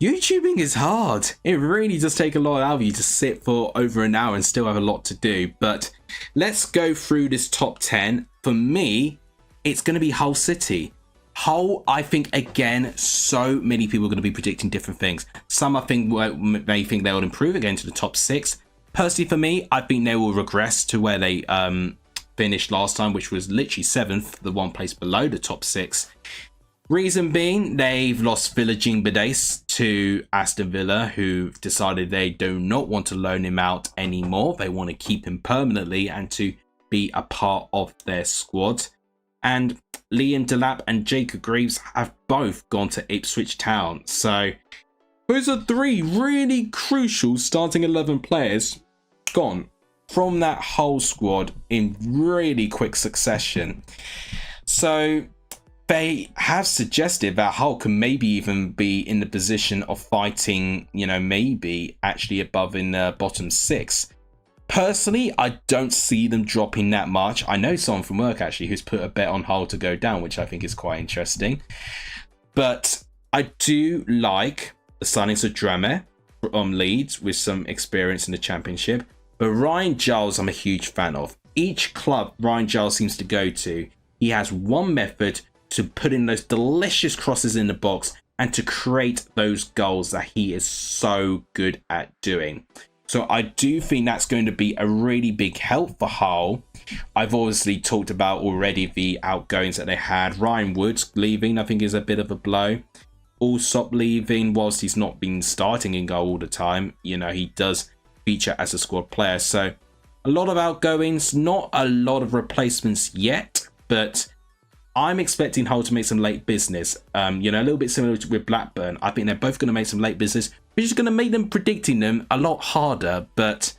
YouTubing is hard. It really does take a lot out of you to sit for over an hour and still have a lot to do. But let's go through this top 10. For me, it's going to be Hull City. Hull, I think, again, so many people are going to be predicting different things. Some I think may think they will improve again to the top 6. Personally, for me, I think they will regress to where they finished last time, which was literally 7th, the one place below the top 6. Reason being, they've lost Villaging Badace to Aston Villa, who decided they do not want to loan him out anymore. They want to keep him permanently and to be a part of their squad. And Liam Delap and Jacob Greaves have both gone to Ipswich Town. So those are 3 really crucial starting 11 players gone from that whole squad in really quick succession. So they have suggested that Hull can maybe even be in the position of fighting, maybe actually above in the bottom 6. Personally, I don't see them dropping that much. I know someone from work actually who's put a bet on Hull to go down, which I think is quite interesting. But I do like the signings of Drame from Leeds with some experience in the Championship. But Ryan Giles, I'm a huge fan of. Each club Ryan Giles seems to go to, he has one method to put in those delicious crosses in the box and to create those goals that he is so good at doing. So I do think that's going to be a really big help for Hull. I've obviously talked about already the outgoings that they had. Ryan Woods leaving, I think, is a bit of a blow. Allsop leaving, whilst he's not been starting in goal all the time, he does feature as a squad player. So a lot of outgoings, not a lot of replacements yet, but I'm expecting Hull to make some late business. A little bit similar with Blackburn. I think they're both going to make some late business, which is going to make them predicting them a lot harder. But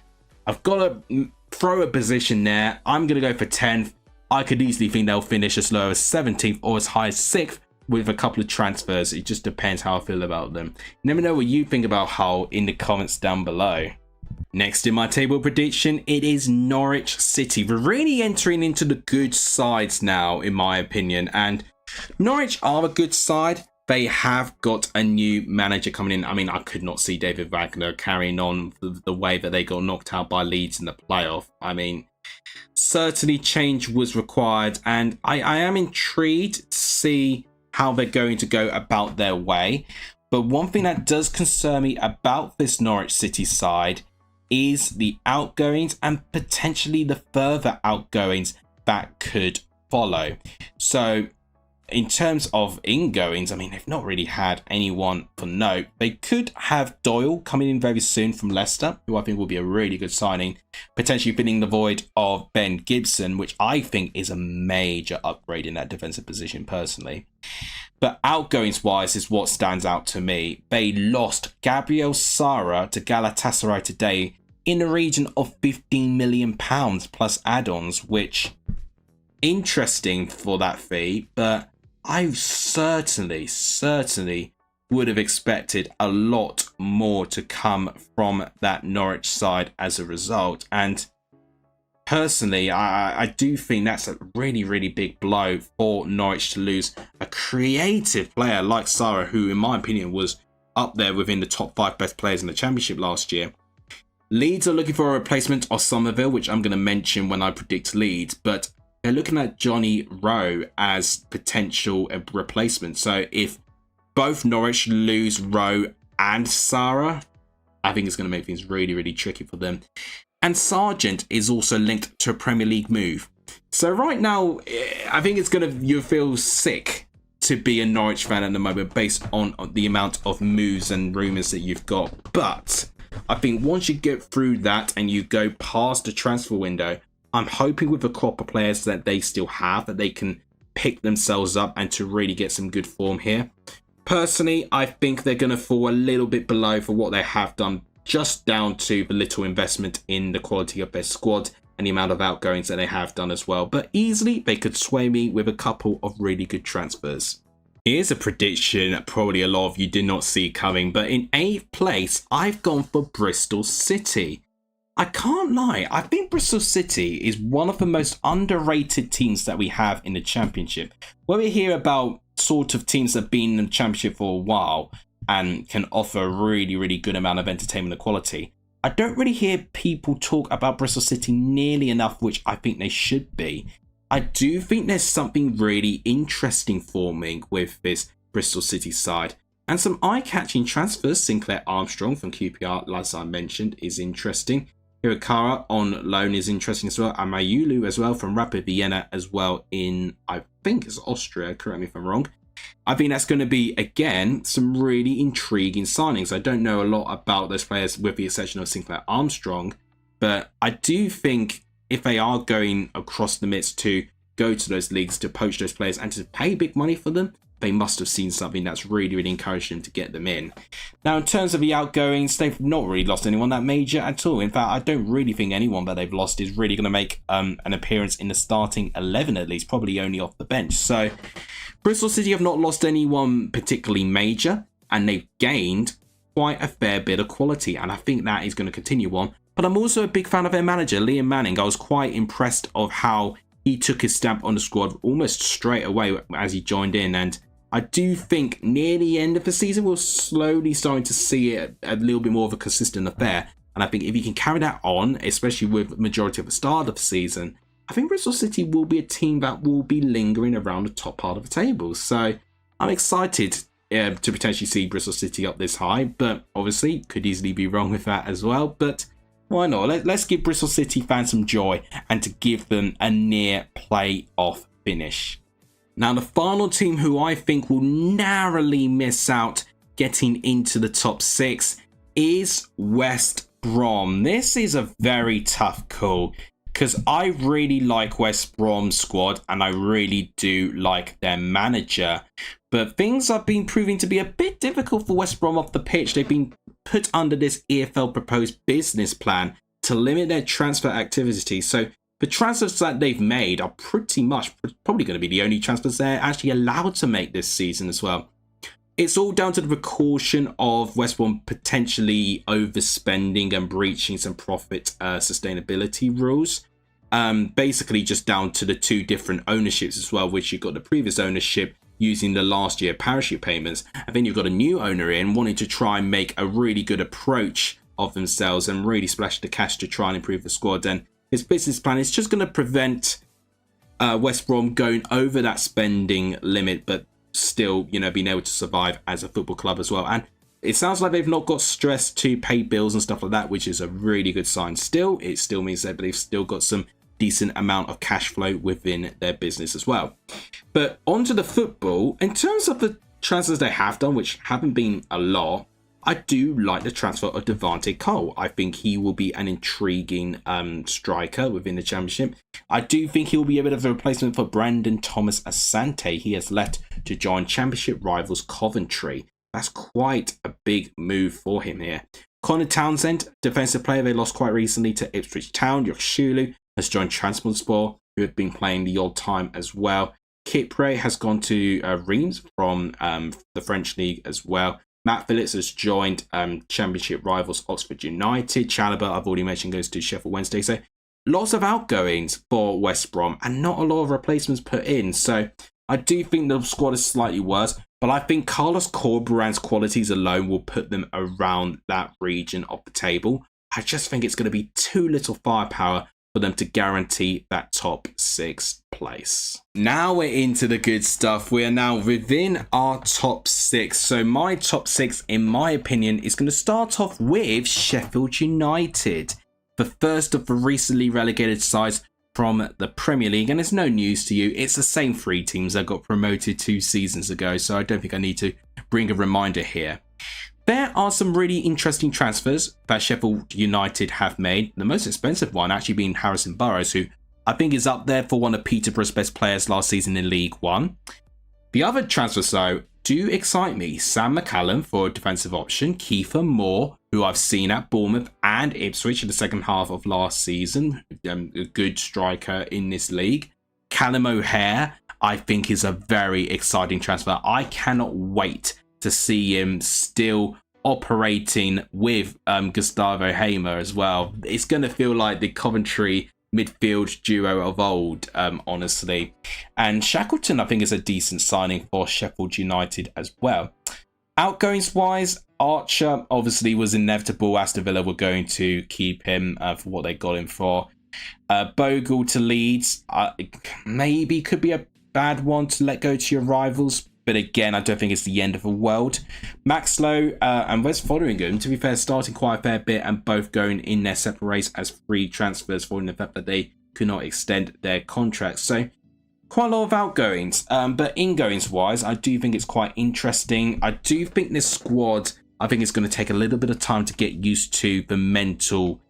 I've got to throw a position there. I'm going to go for 10th. I could easily think they'll finish as low as 17th or as high as 6th with a couple of transfers. It just depends how I feel about them. Let me know what you think about Hull in the comments down below. Next in my table prediction, it is Norwich City. We're really entering into the good sides now, in my opinion. And Norwich are a good side. They have got a new manager coming in. I mean, I could not see David Wagner carrying on the way that they got knocked out by Leeds in the playoff. I mean, certainly change was required. And I am intrigued to see how they're going to go about their way. But one thing that does concern me about this Norwich City side is the outgoings and potentially the further outgoings that could follow. So in terms of ingoings, I mean, they've not really had anyone for note. They could have Doyle coming in very soon from Leicester, who I think will be a really good signing, potentially filling the void of Ben Gibson, which I think is a major upgrade in that defensive position personally. But outgoings wise is what stands out to me. They lost Gabriel Sara to Galatasaray today in the region of £15 million plus add-ons, which interesting for that fee, but I certainly would have expected a lot more to come from that Norwich side as a result. And personally, I do think that's a really big blow for Norwich to lose a creative player like Sarah, who in my opinion was up there within the top 5 best players in the Championship last year. Leeds are looking for a replacement of Somerville, which I'm going to mention when I predict Leeds, but they're looking at Johnny Rowe as potential replacement. So if both Norwich lose Rowe and Sarah, I think it's going to make things really, really tricky for them. And Sargent is also linked to a Premier League move. So right now, I think it's going to, you feel sick to be a Norwich fan at the moment based on the amount of moves and rumours that you've got. But I think once you get through that and you go past the transfer window, I'm hoping with the crop of players that they still have, that they can pick themselves up and to really get some good form here. Personally, I think they're going to fall a little bit below for what they have done, just down to the little investment in the quality of their squad and the amount of outgoings that they have done as well. But easily, they could sway me with a couple of really good transfers. Here's a prediction probably a lot of you did not see coming, but in 8th place, I've gone for Bristol City. I can't lie, I think Bristol City is one of the most underrated teams that we have in the Championship. When we hear about sort of teams that have been in the Championship for a while and can offer a really, really good amount of entertainment and quality, I don't really hear people talk about Bristol City nearly enough, which I think they should be. I do think there's something really interesting forming with this Bristol City side. And some eye-catching transfers. Sinclair Armstrong from QPR, as I mentioned, is interesting. Hirakara on loan is interesting as well. And Mayulu as well from Rapid Vienna as well in, I think it's Austria, correct me if I'm wrong. I think that's going to be, again, some really intriguing signings. I don't know a lot about those players with the exception of Sinclair Armstrong, but I do think if they are going across the midst to go to those leagues to poach those players and to pay big money for them, they must have seen something that's really, really encouraged them to get them in. Now, in terms of the outgoings, they've not really lost anyone that major at all. In fact, I don't really think anyone that they've lost is really going to make an appearance in the starting 11 at least, probably only off the bench. So Bristol City have not lost anyone particularly major, and they've gained quite a fair bit of quality, and I think that is going to continue on. But I'm also a big fan of their manager, Liam Manning. I was quite impressed of how he took his stamp on the squad almost straight away as he joined in, and I do think near the end of the season we're slowly starting to see it a little bit more of a consistent affair. And I think if you can carry that on, especially with the majority of the start of the season, I think Bristol City will be a team that will be lingering around the top part of the table. So I'm excited to potentially see Bristol City up this high, but obviously could easily be wrong with that as well. But why not? Let's give Bristol City fans some joy and to give them a near playoff finish. Now, the final team who I think will narrowly miss out getting into the top 6 is West Brom. This is a very tough call because I really like West Brom's squad and I really do like their manager. But things have been proving to be a bit difficult for West Brom off the pitch. They've been put under this EFL proposed business plan to limit their transfer activity. So the transfers that they've made are pretty much probably going to be the only transfers they're actually allowed to make this season as well. It's all down to the precaution of West Brom potentially overspending and breaching some profit sustainability rules. Basically just down to the 2 different ownerships as well, which you've got the previous ownership using the last year parachute payments, and then you've got a new owner in wanting to try and make a really good approach of themselves and really splash the cash to try and improve the squad. And his business plan is just going to prevent West Brom going over that spending limit, but still, being able to survive as a football club as well. And it sounds like they've not got stress to pay bills and stuff like that, which is a really good sign. Still, it still means that they've still got some decent amount of cash flow within their business as well. But onto the football, in terms of the transfers they have done, which haven't been a lot, I do like the transfer of Devante Cole. I think he will be an intriguing striker within the Championship. I do think he'll be a bit of a replacement for Brandon Thomas Asante. He has left to join Championship rivals Coventry. That's quite a big move for him here. Connor Townsend, defensive player they lost quite recently to Ipswich Town. Yoshulu has joined Trabzonspor, who have been playing the odd time as well. Kipre has gone to Reims from the French league as well. Matt Phillips has joined Championship rivals Oxford United. Chalobah, I've already mentioned, goes to Sheffield Wednesday. So lots of outgoings for West Brom and not a lot of replacements put in. So I do think the squad is slightly worse, but I think Carlos Corberan's qualities alone will put them around that region of the table. I just think it's going to be too little firepower for them to guarantee that top 6 place. Now we're into the good stuff. We are now within our top 6. So my top 6, in my opinion, is going to start off with Sheffield United, the first of the recently relegated sides from the Premier League. And it's no news to you, it's the same 3 teams that got promoted 2 seasons ago, so I don't think I need to bring a reminder here. There are some really interesting transfers that Sheffield United have made. The most expensive one actually being Harrison Burrows, who I think is up there for one of Peterborough's best players last season in League One. The other transfers, though, do excite me. Sam McCallum for a defensive option. Kiefer Moore, who I've seen at Bournemouth and Ipswich in the second half of last season. A good striker in this league. Callum O'Hare, I think, is a very exciting transfer. I cannot wait to see him still operating with Gustavo Hamer as well. It's going to feel like the Coventry midfield duo of old, honestly. And Shackleton, I think, is a decent signing for Sheffield United as well. Outgoings wise, Archer obviously was inevitable. Aston Villa were going to keep him for what they got him for. Bogle to Leeds, maybe could be a bad one to let go to your rivals. But again, I don't think it's the end of the world. Max Lowe and Wes Fotheringham, to be fair, starting quite a fair bit and both going in their separate race as free transfers following the fact that they could not extend their contracts. So quite a lot of outgoings. But ingoings wise, I do think it's quite interesting. I do think this squad, I think it's going to take a little bit of time to get used to the mental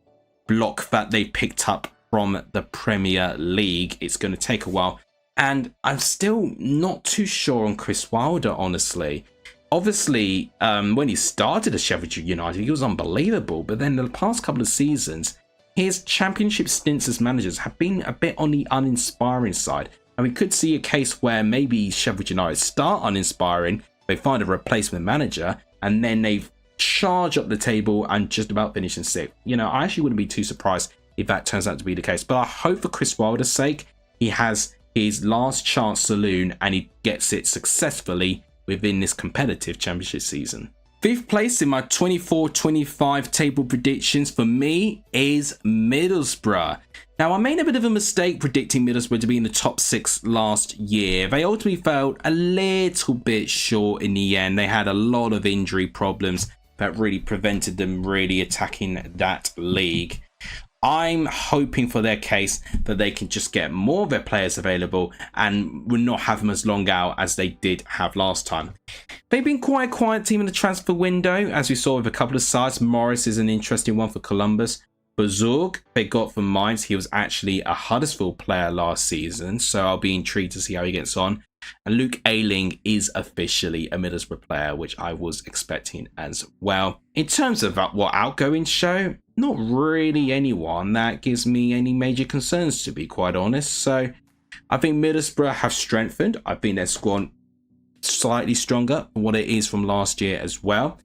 block that they picked up from the Premier League. It's going to take a while. And I'm still not too sure on Chris Wilder, honestly. Obviously, when he started at Sheffield United, he was unbelievable. But then the past couple of seasons, his championship stints as managers have been a bit on the uninspiring side. And we could see a case where maybe Sheffield United start uninspiring, they find a replacement manager, and then they charge up the table and just about finish in 6th. You know, I actually wouldn't be too surprised if that turns out to be the case. But I hope for Chris Wilder's sake, he has his last chance saloon and he gets it successfully within this competitive championship season. 5th place in my 24-25 table predictions for me is Middlesbrough. Now, I made a bit of a mistake predicting Middlesbrough to be in the top 6 last year. They ultimately fell a little bit short in the end. They had a lot of injury problems that really prevented them really attacking that league. I'm hoping for their case that they can just get more of their players available and will not have them as long out as they did have last time. They've been quite a quiet team in the transfer window, as we saw with a couple of sides. Morris is an interesting one for Columbus. Bazorg, they got from Mainz. He was actually a Huddersfield player last season, so I'll be intrigued to see how he gets on. And Luke Ayling is officially a Middlesbrough player, which I was expecting as well. In terms of what outgoings show, not really anyone that gives me any major concerns, to be quite honest. So I think Middlesbrough have strengthened. I think their squad slightly stronger than what it is from last year as well.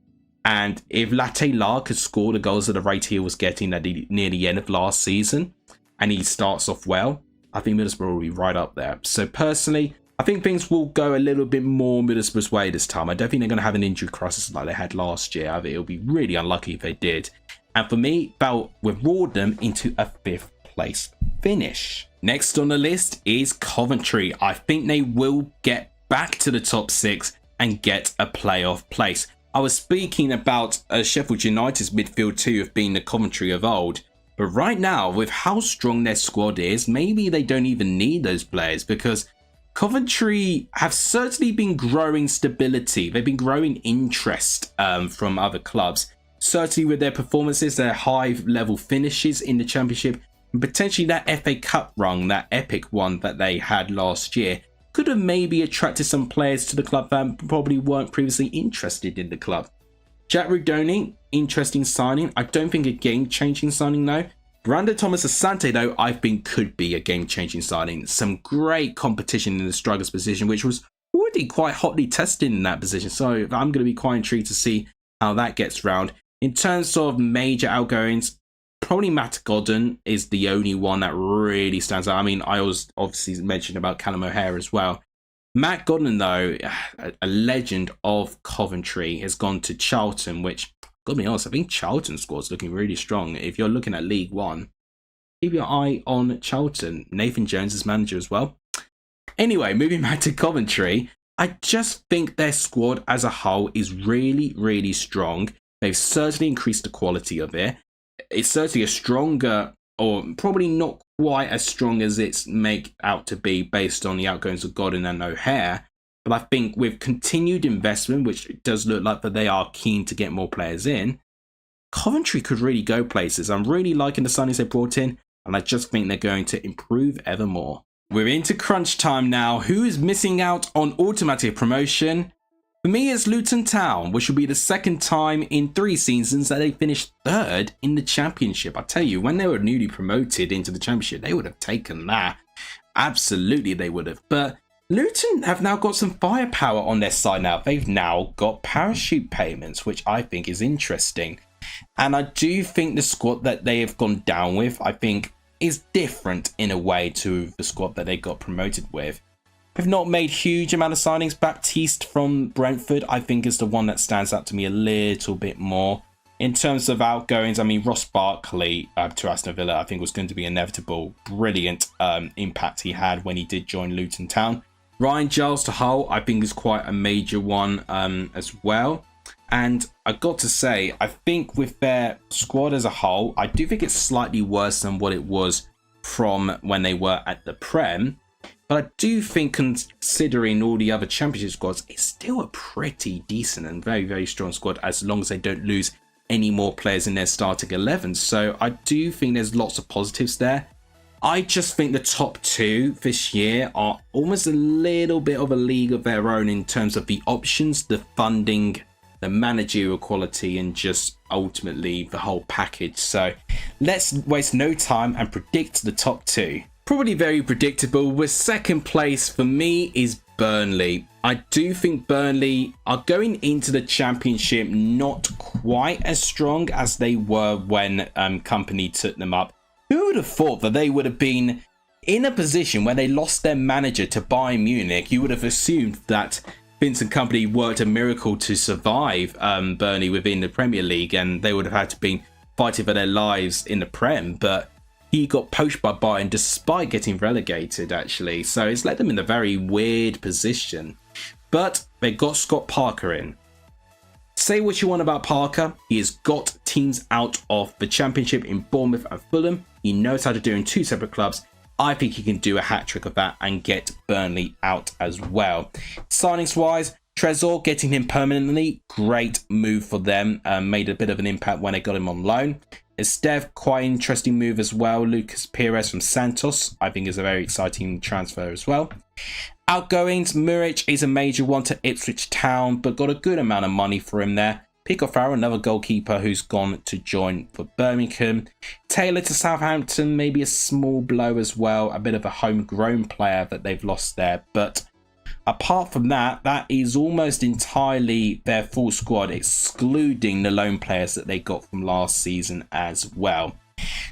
And if Latte La could score the goals at the rate he was getting near the end of last season, and he starts off well, I think Middlesbrough will be right up there. So personally, I think things will go a little bit more Middlesbrough's way this time. I don't think they're going to have an injury crisis like they had last year. I think it'll be really unlucky if they did. And for me, that would roll them into a 5th place finish. Next on the list is Coventry. I think they will get back to the top 6 and get a playoff place. I was speaking about Sheffield United's midfield too of being the Coventry of old. But right now, with how strong their squad is, maybe they don't even need those players, because Coventry have certainly been growing stability. They've been growing interest from other clubs. Certainly with their performances, their high-level finishes in the Championship, and potentially that FA Cup run, that epic one that they had last year, could have maybe attracted some players to the club that probably weren't previously interested in the club. Jack Rudoni, interesting signing. I don't think a game-changing signing though. Brandon Thomas Asante though, I think could be a game-changing signing. Some great competition in the striker's position, which was already quite hotly tested in that position. So I'm going to be quite intrigued to see how that gets round. In terms of major outgoings, probably Matt Godden is the only one that really stands out. I mean, I was obviously mentioned about Callum O'Hare as well. Matt Godden, though, a legend of Coventry, has gone to Charlton, which, gotta be honest, I think Charlton's squad's looking really strong. If you're looking at League One, keep your eye on Charlton. Nathan Jones is manager as well. Anyway, moving back to Coventry, I just think their squad as a whole is really, really strong. They've certainly increased the quality of it. It's certainly a stronger, or probably not quite as strong as it's made out to be based on the outgoings of Godden and O'Hare. But I think with continued investment, which it does look like that they are keen to get more players in, Coventry could really go places. I'm really liking the signings they brought in, and I just think they're going to improve ever more. We're into crunch time now. Who is missing out on automatic promotion? For me, it's Luton Town, which will be the second time in 3 seasons that they finished 3rd in the Championship. I tell you, when they were newly promoted into the Championship, they would have taken that. Absolutely, they would have. But Luton have now got some firepower on their side now. They've now got parachute payments, which I think is interesting. And I do think the squad that they have gone down with, I think, is different in a way to the squad that they got promoted with. They've not made huge amount of signings. Baptiste from Brentford, I think, is the one that stands out to me a little bit more. In terms of outgoings, I mean, Ross Barkley to Aston Villa, I think was going to be inevitable. Brilliant impact he had when he did join Luton Town. Ryan Giles to Hull, I think, is quite a major one as well. And I got to say, I think with their squad as a whole, I do think it's slightly worse than what it was from when they were at the Prem. But I do think, considering all the other Championship squads, it's still a pretty decent and very, very strong squad as long as they don't lose any more players in their starting 11. So I do think there's lots of positives there. I just think the top 2 this year are almost a little bit of a league of their own in terms of the options, the funding, the managerial quality, and just ultimately the whole package. So let's waste no time and predict the top 2. Probably very predictable. With second place for me is Burnley. I do think Burnley are going into the Championship not quite as strong as they were when Company took them up. Who would have thought that they would have been in a position where they lost their manager to Bayern Munich? You would have assumed that Vincent Company worked a miracle to survive Burnley within the Premier League, and they would have had to be fighting for their lives in the Prem. But he got poached by Bayern despite getting relegated, actually. So it's led them in a very weird position. But they got Scott Parker in. Say what you want about Parker, he has got teams out of the Championship in Bournemouth and Fulham. He knows how to do it in 2 separate clubs. I think he can do a hat-trick of that and get Burnley out as well. Signings-wise, Trezor, getting him permanently, great move for them. Made a bit of an impact when they got him on loan. Estev, quite interesting move as well. Lucas Pires from Santos, I think is a very exciting transfer as well. Outgoings, Muric is a major one to Ipswich Town, but got a good amount of money for him there. Pico Farrell, another goalkeeper who's gone to join for Birmingham. Taylor to Southampton, maybe a small blow as well. A bit of a homegrown player that they've lost there. But apart from that, that is almost entirely their full squad, excluding the loan players that they got from last season as well.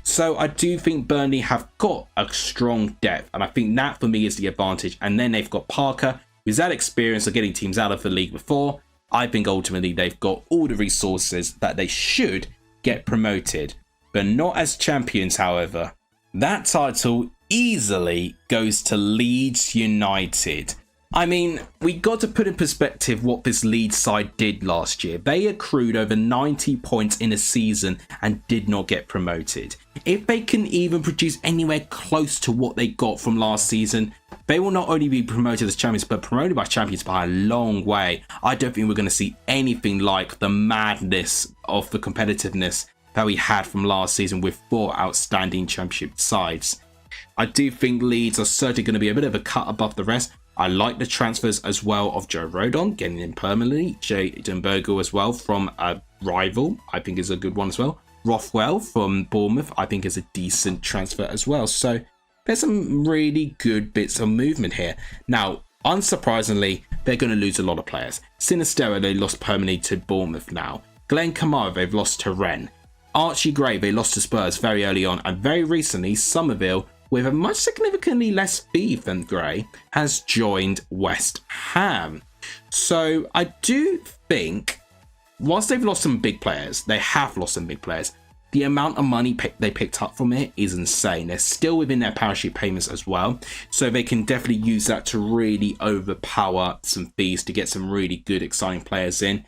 So I do think Burnley have got a strong depth, and I think that for me is the advantage. And then they've got Parker, who's had experience of getting teams out of the league before. I think ultimately they've got all the resources that they should get promoted, but not as champions, however. That title easily goes to Leeds United. I mean, we got to put in perspective what this Leeds side did last year. They accrued over 90 points in a season and did not get promoted. If they can even produce anywhere close to what they got from last season, they will not only be promoted as champions, but promoted by champions by a long way. I don't think we're going to see anything like the madness of the competitiveness that we had from last season with 4 outstanding championship sides. I do think Leeds are certainly going to be a bit of a cut above the rest. I like the transfers as well of Joe Rodon, getting him permanently. Jayden Bogle as well from a rival, I think is a good one as well. Rothwell from Bournemouth, I think is a decent transfer as well. So there's some really good bits of movement here. Now, unsurprisingly, they're going to lose a lot of players. Sinistero, they lost permanently to Bournemouth now. Glenn Kamara, they've lost to Rennes. Archie Gray, they lost to Spurs very early on. And very recently, Somerville, with a much significantly less fee than Gray, has joined West Ham. So I do think, whilst they've lost some big players, they have lost some big players, the amount of money they picked up from it is insane. They're still within their parachute payments as well, so they can definitely use that to really overpower some fees to get some really good, exciting players in.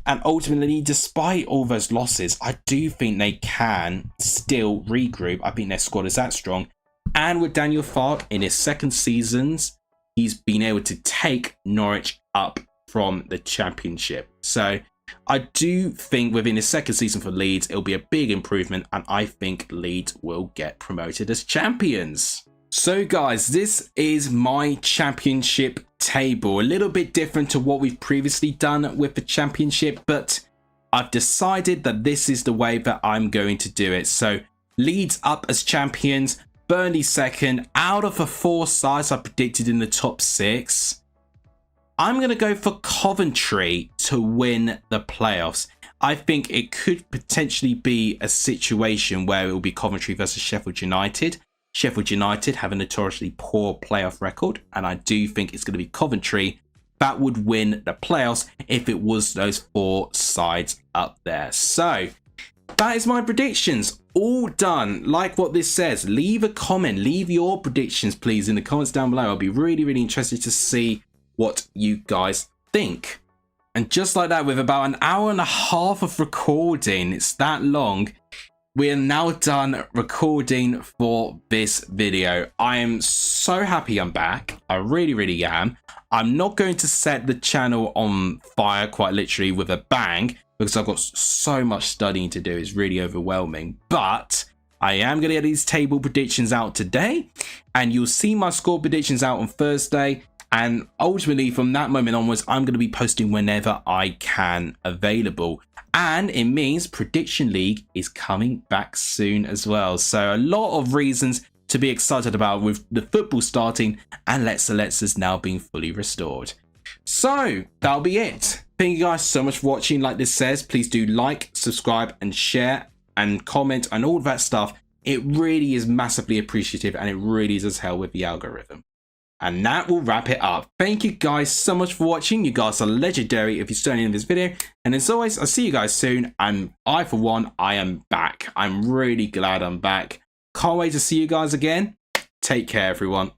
And ultimately, despite all those losses, I do think they can still regroup. I think their squad is that strong. And with Daniel Farke in his second seasons, he's been able to take Norwich up from the Championship. So I do think within his second season for Leeds, it'll be a big improvement, and I think Leeds will get promoted as champions. So guys, this is my Championship table. A little bit different to what we've previously done with the Championship, but I've decided that this is the way that I'm going to do it. So Leeds up as champions, Burnley second. Out of the 4 sides I predicted in the top 6, I'm going to go for Coventry to win the playoffs. I think it could potentially be a situation where it will be Coventry versus Sheffield United. Sheffield United have a notoriously poor playoff record, and I do think it's going to be Coventry that would win the playoffs if it was those 4 sides up there. So that is my predictions. All done. Like what this says, leave a comment. Leave your predictions, please, in the comments down below. I'll be really, really interested to see what you guys think. And just like that, with about an hour and a half of recording, it's that long, we are now done recording for this video. I am so happy I'm back. I really, really am. I'm not going to set the channel on fire, quite literally, with a bang, because I've got so much studying to do. It's really overwhelming. But I am going to get these table predictions out today, and you'll see my score predictions out on Thursday. And ultimately, from that moment onwards, I'm going to be posting whenever I can available. And it means Prediction League is coming back soon as well. So a lot of reasons to be excited about with the football starting and Let's Selectors now being fully restored. So that'll be it. Thank you guys so much for watching. Like this says, please do like, subscribe and share and comment and all that stuff. It really is massively appreciative, and it really does help with the algorithm. And that will wrap it up. Thank you guys so much for watching. You guys are legendary if you're still in this video. And as always, I'll see you guys soon. And I, for one, I am back. I'm really glad I'm back. Can't wait to see you guys again. Take care, everyone.